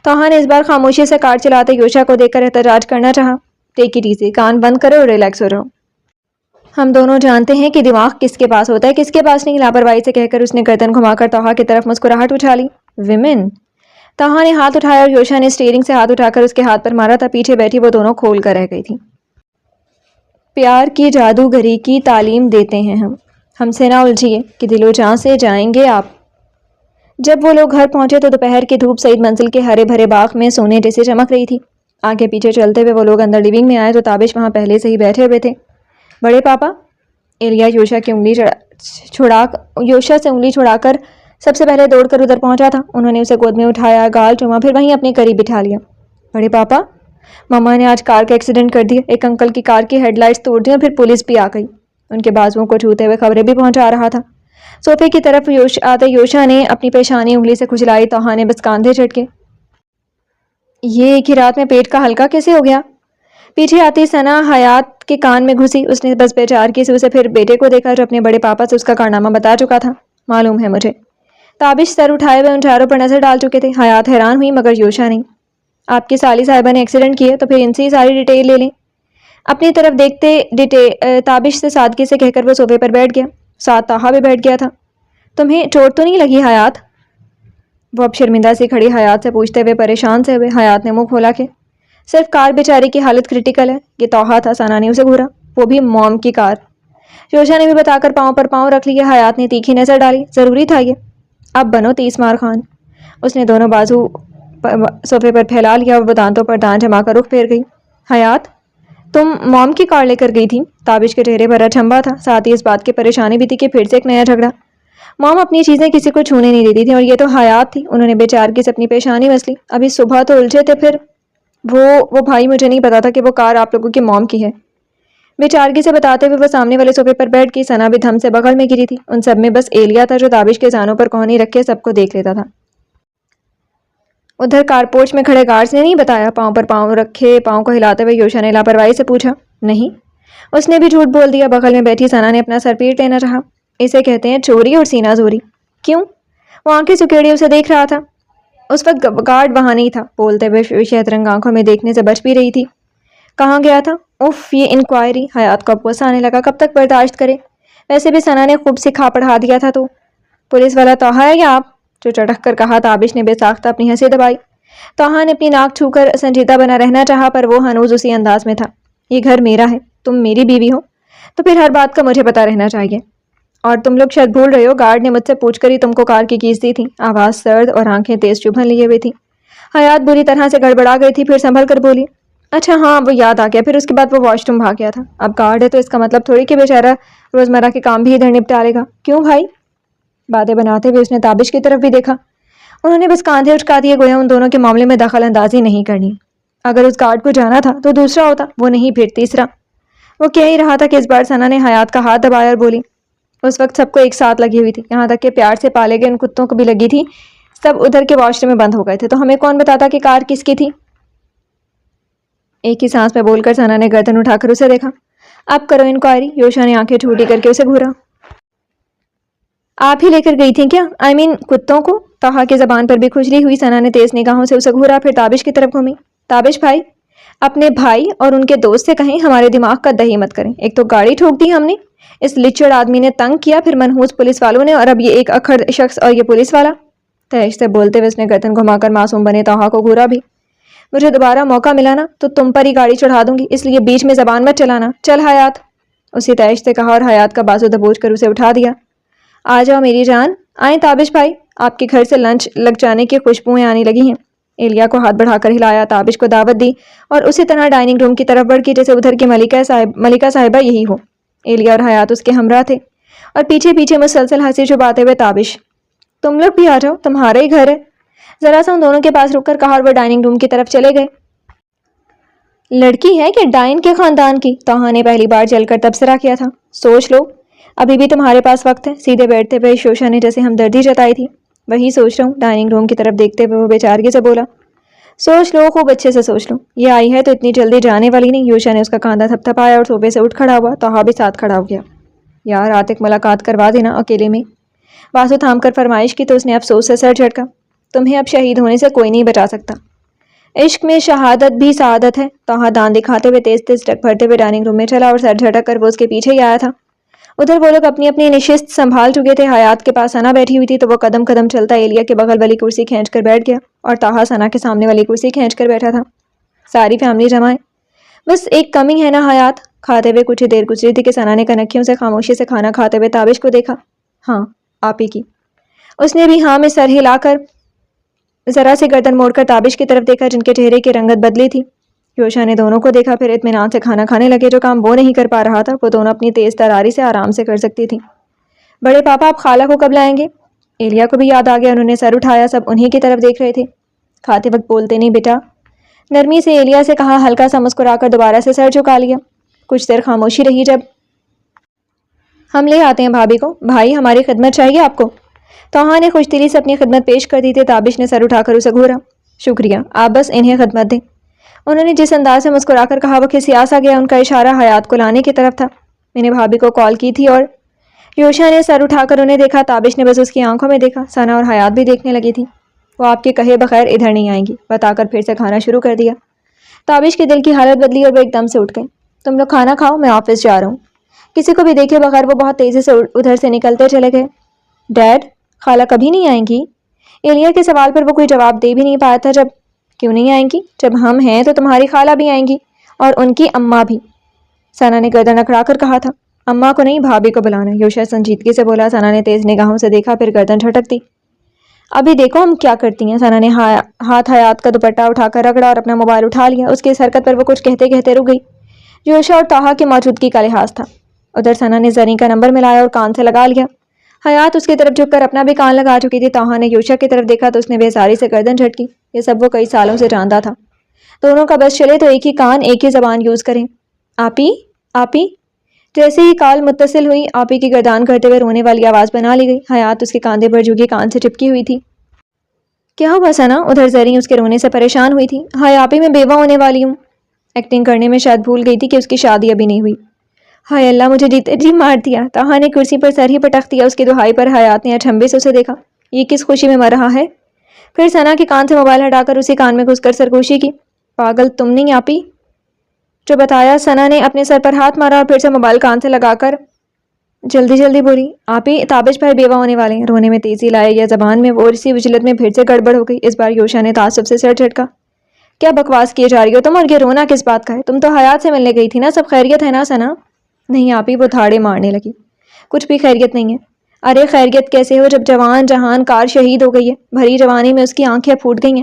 A: توحا نے اس بار خاموشی سے کار چلاتے یوشا کو دیکھ کر احتجاج کرنا چاہا۔ ٹیک اٹ ایزی، کان بند کرو اور ریلیکس ہو رہو۔ ہم دونوں جانتے ہیں کہ دماغ کس کے پاس ہوتا ہے، کس کے پاس نہیں، لاپرواہی سے کہہ کر اس نے گردن گھما کر توحا کی طرف مسکراہٹ اچھالی۔ ویمن؟ توحا نے ہاتھ اٹھایا اور یوشا نے اسٹیئرنگ سے ہاتھ اٹھا کر اس کے ہاتھ پر مارا تھا۔ پیچھے بیٹھی وہ دونوں کھول کر رہ گئی تھی۔ پیار کی جادوگری کی تعلیم دیتے ہیں ہم سے نہ الجھیے کہ دل و جاں سے جائیں گے آپ۔ جب وہ لوگ گھر پہنچے تو دوپہر کی دھوپ سعید منزل کے ہرے بھرے باغ میں سونے جیسے چمک رہی تھی۔ آگے پیچھے چلتے ہوئے وہ لوگ اندر لیونگ میں آئے تو تابش وہاں پہلے سے ہی بیٹھے ہوئے تھے۔ بڑے پاپا؟ ایلیا یوشا سے انگلی چھڑا کر سب سے پہلے دوڑ کر ادھر پہنچا تھا۔ انہوں نے اسے گود میں اٹھایا، گال چوما، پھر وہیں اپنے قریب بٹھا لیا۔ بڑے پاپا، ماما نے آج کار کا ایکسیڈنٹ کر دیا، ایک انکل کی کار کی ہیڈ لائٹس توڑ دی اور پھر پولیس بھی آ گئی۔ ان کے بازوؤں کو چھوتے ہوئے خبریں بھی پہنچا رہا تھا۔ صوفے کی طرف آتے یوشا نے اپنی پیشانی انگلی سے کھجلائی۔ توحا نے بس کاندھے جھٹکے۔ یہ ایک ہی رات میں پیٹ کا ہلکا کیسے ہو گیا؟ پیچھے آتی ثنا حیات کے کان میں گھسی۔ اس نے بس بیچارگی سے اسے پھر بیٹے کو دیکھا جو اپنے بڑے پاپا سے اس کا کارنامہ بتا چکا تھا۔ معلوم ہے مجھے۔ تابش سر اٹھائے ہوئے ان چاروں پر نظر ڈال چکے تھے۔ حیات حیران ہوئی مگر یوشا نہیں۔ آپ کی سالی صاحبہ نے ایکسیڈنٹ کیا تو پھر ان سے ہی ساری ڈیٹیل لے لیں۔ اپنی طرف دیکھتے تابش سے سادگی سے کہہ کر وہ صوفے پر بیٹھ گیا۔ ساتھ توحا بھی بیٹھ گیا تھا۔ تمہیں چوٹ تو نہیں لگی حیات؟ وہ اب شرمندہ سی کھڑی حیات سے پوچھتے ہوئے پریشان سے ہوئے۔ حیات نے منہ کھولا کہ صرف کار بیچاری کی حالت کریٹیکل ہے۔ یہ توحا تھا، ثنا نے اسے گھورا، وہ بھی موم کی کار۔ یوشا نے بھی بتا کر پاؤں پر پاؤں رکھ لیے۔ حیات نے تیکھی نظر ڈالی۔ ضروری تھا یہ؟ اب بنو 30 مار خان۔ اس نے دونوں بازو صوفے پر پھیلا لیا اور وہ دانتوں پر دانت جما کر رخ پھیر گئی۔ حیات، تم موم کی کار لے کر گئی تھی؟ تابش کے چہرے پر اچنبھا تھا، ساتھ ہی اس بات کی پریشانی بھی تھی کہ پھر سے ایک نیا جھگڑا۔ موم اپنی چیزیں کسی کو چھونے نہیں دیتی تھی اور یہ تو حیات تھی، انہوں نے بیچارگی سے اپنی پیشانی مس لی۔ ابھی صبح تو الجھے تھے، پھر وہ بھائی مجھے نہیں پتا تھا کہ وہ کار آپ لوگوں کی موم کی ہے۔ بیچارگی سے بتاتے ہوئے وہ سامنے والے صوفے پر بیٹھ گئی۔ ثنا بھی دھم سے بغل میں گری تھی۔ ان سب میں بس ایلیا تھا جو تابش کے زانوں پر کوہنی رکھے سب کو دیکھ لیتا تھا۔ ادھر کارپورچ میں کھڑے گارڈز نے نہیں بتایا؟ پاؤں پر پاؤں رکھے پاؤں کو ہلاتے ہوئے یوشا نے لاپرواہی سے پوچھا۔ نہیں، اس نے بھی جھوٹ بول دیا۔ بغل میں بیٹھی ثنا نے اپنا سر پیٹ لینا چاہا۔ اسے کہتے ہیں چوری اور سینہ زوری۔ کیوں؟ وہ آنکھیں سکیڑی اسے دیکھ رہا تھا۔ اس وقت گارڈ وہاں نہیں تھا۔ بولتے ہوئے شہد رنگ آنکھوں میں دیکھنے سے بچ بھی رہی تھی۔ کہاں گیا تھا؟ اف، یہ انکوائری! حیات کو اب غصہ آنے لگا، کب تک برداشت کرے؟ ویسے بھی ثنا نے خوب سکھا پڑھا دیا تھا تو پولیس والا توحا ہے یا آپ؟ جو چٹک کر کہا۔ تابش نے بے ساختہ اپنی ہنسی دبائی۔ توحا نے اپنی ناک چھو کر سنجیدہ بنا رہنا چاہا، پر وہ ہنوز اسی انداز میں تھا۔ یہ گھر میرا ہے، تم میری بیوی ہو، تو پھر ہر بات کا مجھے پتا رہنا چاہیے۔ اور تم لوگ شاید بھول رہے ہو، گارڈ نے مجھ سے پوچھ کر ہی تم کو کار کی کیز دی تھی۔ آواز سرد اور آنکھیں تیز چبھن لیے ہوئی تھی۔ حیات بری طرح سے گڑبڑا گئی تھی، پھر سنبھل کر بولی، اچھا ہاں وہ یاد آ گیا، پھر اس کے بعد وہ واش روم بھاگ گیا تھا۔ اب گارڈ ہے تو اس کا مطلب تھوڑی کہ بیچارہ روزمرہ کے کام بھی ادھر نپٹا لے گا۔ کیوں بھائی؟ باتیں بناتے ہوئے اس نے تابش کی طرف بھی دیکھا۔ انہوں نے بس کاندھے اچکا دیے، گویا ان دونوں کے معاملے میں دخل اندازی نہیں کرنی۔ اگر اس گارڈ کو جانا تھا تو دوسرا ہوتا، وہ نہیں پھر تیسرا۔ وہ کہہ ہی رہا تھا کہ اس بار ثنا نے حیات کا ہاتھ دبایا اور بولی، اس وقت سب کو ایک ساتھ لگی ہوئی تھی، یہاں تک کہ پیار سے پالے گئے ان کتوں کو بھی لگی تھی۔ سب ادھر کے واش روم میں بند ہو گئے تھے، تو ہمیں کون بتاتا کہ کار کس کی تھی؟ ایک ہی سانس میں بول کر ثنا نے گردن اٹھا کر اسے دیکھا۔ اب کرو انکوائری۔ یوشا نے آنکھیں چھوٹی کر کے اسے گھورا۔ آپ ہی لے کر گئی تھیں کیا؟ کتوں کو؟ طاہا کی زبان پر بھی کھجلی ہوئی. ثنا نے تیز نگاہوں سے اسے گھورا، پھر تابش کی طرف گھومی. تابش بھائی، اپنے بھائی اور ان کے دوست سے کہیں ہمارے دماغ کا دہی مت کریں. ایک تو گاڑی ٹھوک دی ہم نے، اس لچڑ آدمی نے تنگ کیا، پھر منحوس پولیس والوں نے، اور اب یہ ایک اکھڑ شخص اور یہ پولیس والا. تیش سے بولتے ہوئے اس نے گردن گھما کر معصوم بنے طاہا کو گھورا بھی. مجھے دوبارہ موقع ملا نا تو تم پر ہی گاڑی چڑھا دوں گی، اس لیے بیچ میں زبان مت چلانا. چل حیات، اسی تیش سے کہا اور حیات کا بازو دبوچ کر اسے اٹھا دیا. آ جاؤ میری جان. آئیں تابش بھائی، آپ کے گھر سے لنچ لگ جانے کی خوشبوئیں آنے لگی ہیں. ایلیا کو ہاتھ بڑھا کر ہلایا، تابش کو دعوت دی اور اسی طرح ڈائننگ روم کی طرف بڑھ کی جیسے ادھر کی ملکہ صاحبہ یہی ہو. ایلیا اور حیات اس کے ہمراہ تھے اور پیچھے پیچھے مسلسل ہنسی چھپاتے ہوئے تابش. تم لوگ بھی آ جاؤ، تمہارا ہی گھر ہے. ذرا سا ان دونوں کے پاس رک کر کہا اور وہ ڈائننگ روم کی طرف چلے گئے. لڑکی ہے کہ ڈائن کے خاندان کی؟ طاہا نے پہلی بار جل کر تبصرہ کیا تھا. سوچ لو، ابھی بھی تمہارے پاس وقت ہے. سیدھے بیٹھتے ہوئے شوشا نے جیسے ہمدردی جتائی تھی. وہی سوچ رہا ہوں. ڈائننگ روم کی طرف دیکھتے ہوئے وہ بےچارگی سے بولا. سوچ لو، خوب اچھے سے سوچ لو. یہ آئی ہے تو اتنی جلدی جانے والی نہیں. یوشا نے اس کا کاندھا تھپ تھپایا اور صوبے سے اٹھ کھڑا ہوا. طاہا بھی ساتھ کھڑا ہو گیا. یار آتک ملاقات کروا دینا اکیلے میں. بازو تھام کر فرمائش کی تو اس نے افسوس سے سر جھٹکا. تمہیں اب شہید ہونے سے کوئی نہیں بچا سکتا. عشق میں شہادت بھی سعادت ہے. طاہا دان دکھاتے ہوئے تیز تیز ڈگ بھرتے ہوئے ڈائننگ روم میں چلا اور سر جھٹک کر وہ اس کے پیچھے ہی آیا تھا. ادھر وہ لوگ اپنی اپنی نشست سنبھال چکے تھے. حیات کے پاس ثنا بیٹھی ہوئی تھی تو وہ قدم قدم چلتا ایلیا کے بغل والی کرسی کھینچ کر بیٹھ گیا اور طاہا ثنا کے سامنے والی کرسی کھینچ کر بیٹھا تھا. ساری فیملی جمع ہے. بس ایک کمی ہے نا حیات. کھاتے ہوئے کچھ دیر گزری تھی کہ ثنا نے کنکھیوں سے خاموشی سے کھانا کھاتے ہوئے تابش کو دیکھا. ہاں آپ ہی کی. اس نے بھی ہاں میں سر ہلا کر ذرا سے گردن موڑ کر تابش کی طرف دیکھا جن کے چہرے کی رنگت بدلی تھی. یوشا نے دونوں کو دیکھا، پھر اطمینان سے کھانا کھانے لگے. جو کام وہ نہیں کر پا رہا تھا وہ دونوں اپنی تیز تراری سے آرام سے کر سکتی تھی. بڑے پاپا آپ خالہ کو کب لائیں گے؟ ایلیا کو بھی یاد آ گیا. انہوں نے سر اٹھایا. سب انہی کی طرف دیکھ رہے تھے. کھاتے وقت بولتے نہیں بیٹا، نرمی سے ایلیا سے کہا. ہلکا سا مسکرا کر دوبارہ سے سر جھکا لیا. کچھ دیر خاموشی رہی. جب ہم لے آتے ہیں بھابھی کو. بھائی ہماری خدمت چاہیے آپ کو. طاہا نے خوش دلی سے اپنی خدمت پیش کر دی تھی. تابش نے سر اٹھا کر اسے گھورا. شکریہ، آپ بس انہیں خدمت دیں. انہوں نے جس انداز سے مسکرا کر کہا وہ کھسیا سا گیا. ان کا اشارہ حیات کو لانے کی طرف تھا. میں نے بھابھی کو کال کی تھی اور یوشا نے سر اٹھا کر انہیں دیکھا. تابش نے بس اس کی آنکھوں میں دیکھا. ثنا اور حیات بھی دیکھنے لگی تھی. وہ آپ کے کہے بغیر ادھر نہیں آئیں گی بتا کر پھر سے کھانا شروع کر دیا. تابش کے دل کی حالت بدلی اور وہ ایک دم سے اٹھ گئے. تم لوگ کھانا کھاؤ، میں آفس جا رہا ہوں. کسی کو بھی دیکھے بغیر وہ بہت تیزی سے ادھر سے نکلتے چلے گئے. ڈیڈ، خالہ کبھی نہیں آئیں گی؟ ایلیا کے سوال پر وہ کوئی جواب دے بھی نہیں پایا تھا. جب کیوں نہیں آئیں گی؟ جب ہم ہیں تو تمہاری خالہ بھی آئیں گی اور ان کی اماں بھی. ثنا نے گردن اکڑا کر کہا تھا. اماں کو نہیں، بھابھی کو بلانا. یوشا سنجیدگی سے بولا. ثنا نے تیز نگاہوں سے دیکھا، پھر گردن جھٹک دی. ابھی دیکھو ہم کیا کرتی ہیں. ثنا نے ہاتھ حیات کا دوپٹہ اٹھا کر رگڑا اور اپنا موبائل اٹھا لیا. اس کی اس حرکت پر وہ کچھ کہتے کہتے رک گئی. یوشا اور طاہا کی موجودگی کا لحاظ تھا. ادھر ثنا نے زریں کا نمبر ملایا اور کان سے لگا لیا. حیات اس کی طرف جھک کر اپنا بھی کان لگا چکی تھی. طاہا نے یوشا کی طرف دیکھا تو اس نے بےساری سے گردن جھٹکی. یہ سب وہ کئی سالوں سے جانتا تھا. دونوں کا بس چلے تو ایک ہی کان ایک ہی زبان یوز کریں. آپی، آپی. جیسے ہی کال متصل ہوئی، آپی کی گردان کرتے ہوئے رونے والی آواز بنا لی گئی. حیات اس کے کاندھے پر جھکی کان سے چپکی ہوئی تھی. کیا ہوا ثنا؟ ادھر زریں اس کے رونے سے پریشان ہوئی تھی. ہائے آپی، میں بیوہ ہونے والی ہوں. ایکٹنگ کرنے میں شاید بھول گئی تھی کہ اس کی شادی ابھی نہیں ہوئی. ہائے اللہ، مجھے جیتے جی مار دیا. طاہا نے کرسی پر سر ہی پٹخ دیا. اس کی دہائی پر حیات نے اچھمبے سے اسے دیکھا. یہ کس خوشی میں مر رہا ہے؟ پھر ثنا کے کان سے موبائل ہٹا کر اسی کان میں گھس کر سرگوشی کی. پاگل تم نہیں آپی؟ جو بتایا. ثنا نے اپنے سر پر ہاتھ مارا اور پھر سے موبائل کان سے لگا کر جلدی جلدی بولی. آپی، تابش بھائی بیوہ ہونے والے ہیں. رونے میں تیزی لائے یا زبان میں وہ اسی وجلت میں پھر سے گڑبڑ ہو گئی. اس بار یوشا نے تعصب سے سر جھٹکا. کیا بکواس کیے جا رہی ہو تم؟ اور یہ رونا کس بات کا ہے؟ تم تو حیات سے ملنے گئی تھی نا. سب خیریت ہے نا ثنا؟ نہیں آپی، وہ دھاڑے مارنے لگی. کچھ بھی خیریت نہیں ہے. ارے خیریت کیسے ہو جب جوان جہان کار شہید ہو گئی ہے. بھری جوانی میں اس کی آنکھیں پھوٹ گئی ہیں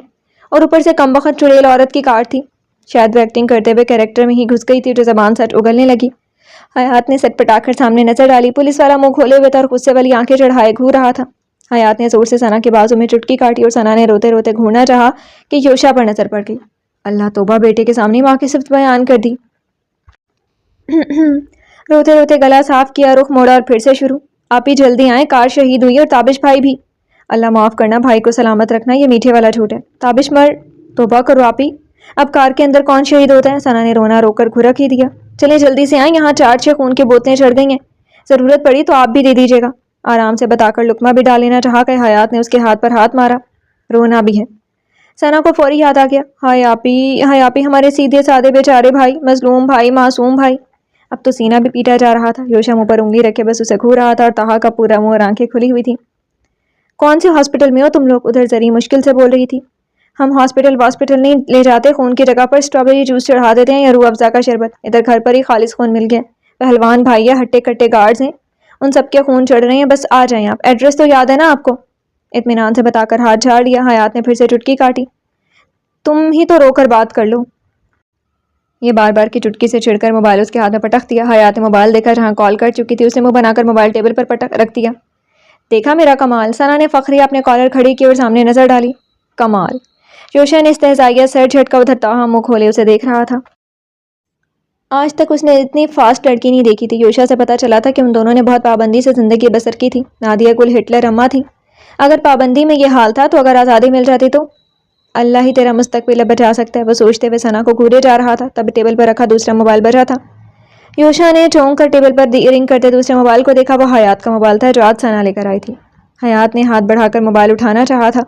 A: اور اوپر سے کمبخت چڑیل عورت کی کار تھی. شاید وہ ایکٹنگ کرتے ہوئے کیریکٹر میں ہی گھس گئی تھی جو زبان سچ اگلنے لگی. حیات نے سٹ پٹا کر سامنے نظر ڈالی. پولیس والا منہ کھولے ہوئے تھا اور غصے والی آنکھیں چڑھائے گھور رہا تھا. حیات نے زور سے ثنا کے بازو میں چٹکی کاٹی اور ثنا نے روتے روتے گھورنا چاہا کہ یوشا پر نظر پڑ گئی. اللہ توبہ، بیٹے کے سامنے ماں کی صفت بیان کر دی. روتے روتے گلا صاف کیا، رخ موڑا اور پھر سے شروع. آپی جلدی آئیں، کار شہید ہوئی اور تابش بھائی بھی. اللہ معاف کرنا، بھائی کو سلامت رکھنا. یہ میٹھے والا جھوٹ ہے. تابش مر. توبہ کرو آپی. اب کار کے اندر کون شہید ہوتا ہے؟ ثنا نے رونا روک کر گھرک ہی دیا. چلیں جلدی سے آئیں، یہاں 4-6 خون کی بوتلیں چڑھ گئی ہیں. ضرورت پڑی تو آپ بھی دے دیجیے گا. آرام سے بتا کر لقمہ بھی ڈال لینا چاہا کہ حیات نے اس کے ہاتھ پر ہاتھ مارا۔ رونا بھی ہے۔ ثنا کو فوری یاد آ گیا، ہائے آپی ہمارے سیدھے سادے بیچارے بھائی، مظلوم بھائی، معصوم بھائی۔ اب تو سینہ بھی پیٹا جا رہا تھا۔ یوشا منہ پر انگلی رکھے بس اسے گھور رہا تھا اور طاہا کا پورا منہ اور آنکھیں کھلی ہوئی تھی۔ کون سے ہاسپٹل میں ہو تم لوگ؟ ادھر زری مشکل سے بول رہی تھی۔ ہم ہاسپٹل نہیں لے جاتے، خون کی جگہ پر اسٹرابیری جوس چڑھا دیتے ہیں یا روح افزا کا شربت۔ ادھر گھر پر ہی خالص خون مل گیا۔ پہلوان بھائی ہے، ہٹے کٹے گارڈز ہیں، ان سب کے خون چڑھ رہے ہیں، بس آ جائیں آپ۔ ایڈریس تو یاد ہے نا آپ کو؟ اطمینان سے بتا کر ہاتھ جھاڑ لیا۔ حیات نے پھر سے چٹکی کاٹی۔ تم ہی تو رو کر بات کر لو۔ یہ بار بار کی چٹکی سے چڑھ کر موبائل اس کے ہاتھ میں پٹک دیا۔ حیات نے موبائل دیکھا جہاں کال کر چکی تھی، اسے منہ بنا کر موبائل ٹیبل پر پٹک رکھ دیا۔ دیکھا میرا کمال؟ ثنا نے فخریہ اپنے کالر کھڑی کی اور سامنے نظر ڈالی۔ کمال؟ یوشا نے استہزائیہ سر جھٹکا، ادھر طاہا منہ کھولے اسے دیکھ رہا تھا۔ آج تک اس نے اتنی فاسٹ لڑکی نہیں دیکھی تھی۔ یوشا سے پتا چلا تھا کہ ان دونوں نے بہت پابندی سے زندگی بسر کی تھی۔ نادیہ گل ہٹلر اما تھی۔ اگر پابندی میں یہ حال تھا تو اگر آزادی مل جاتی تو؟ اللہ ہی تیرا مستقبل بچا سکتا ہے، وہ سوچتے ہوئے ثنا کو گھورے جا رہا تھا۔ تب ٹیبل پر رکھا دوسرا موبائل بجا تھا۔ یوشا نے چونک کر ٹیبل پر رنگ کرتے دوسرے موبائل کو دیکھا۔ وہ حیات کا موبائل تھا جو آج ثنا لے کر آئی تھی۔ حیات نے ہاتھ بڑھا کر موبائل اٹھانا چاہا تھا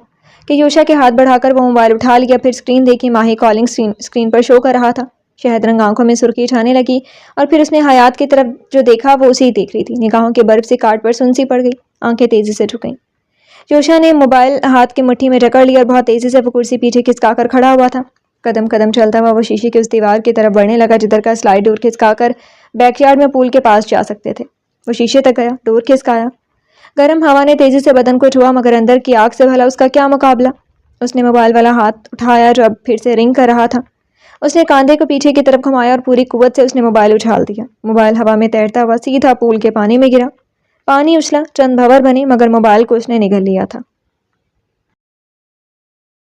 A: کہ یوشا کے ہاتھ بڑھا کر وہ موبائل اٹھا لیا، پھر اسکرین دیکھی۔ ماہی کالنگ اسکرین پر شو کر رہا تھا۔ شہد رنگ آنکھوں میں سرخی چھانے لگی اور پھر اس نے حیات کی طرف جو دیکھا وہ اسی دیکھ رہی تھی۔ نگاہوں کے برف سے کاٹ پر سنسی پڑ گئی، آنکھیں تیزی سے جھک گئیں۔ یوشا نے موبائل ہاتھ کی مٹھی میں جکڑ لیا اور بہت تیزی سے وہ کرسی پیچھے کھسکا کر کھڑا ہوا تھا۔ قدم قدم چلتا ہوا وہ شیشے کی اس دیوار کی طرف بڑھنے لگا جدھر کا سلائڈ ڈور کھسکا کر بیک یارڈ میں پول کے پاس جا سکتے تھے۔ وہ شیشے تک گیا، ڈور کھسکایا۔ گرم ہوا نے تیزی سے بدن کو چھوا، مگر اندر کی آگ سے بھلا اس کا کیا مقابلہ۔ اس نے موبائل والا ہاتھ اٹھایا جو اب پھر سے رنگ کر رہا تھا۔ اس نے کاندھے کو پیچھے کی طرف گھمایا اور پوری قوت سے اس نے موبائل اچھال دیا۔ موبائل ہوا میں تیرتا ہوا سیدھا پول کے پانی میں گرا۔ پانی اچھلا، چند بھنور بنے، مگر موبائل کو اس نے نگل لیا تھا۔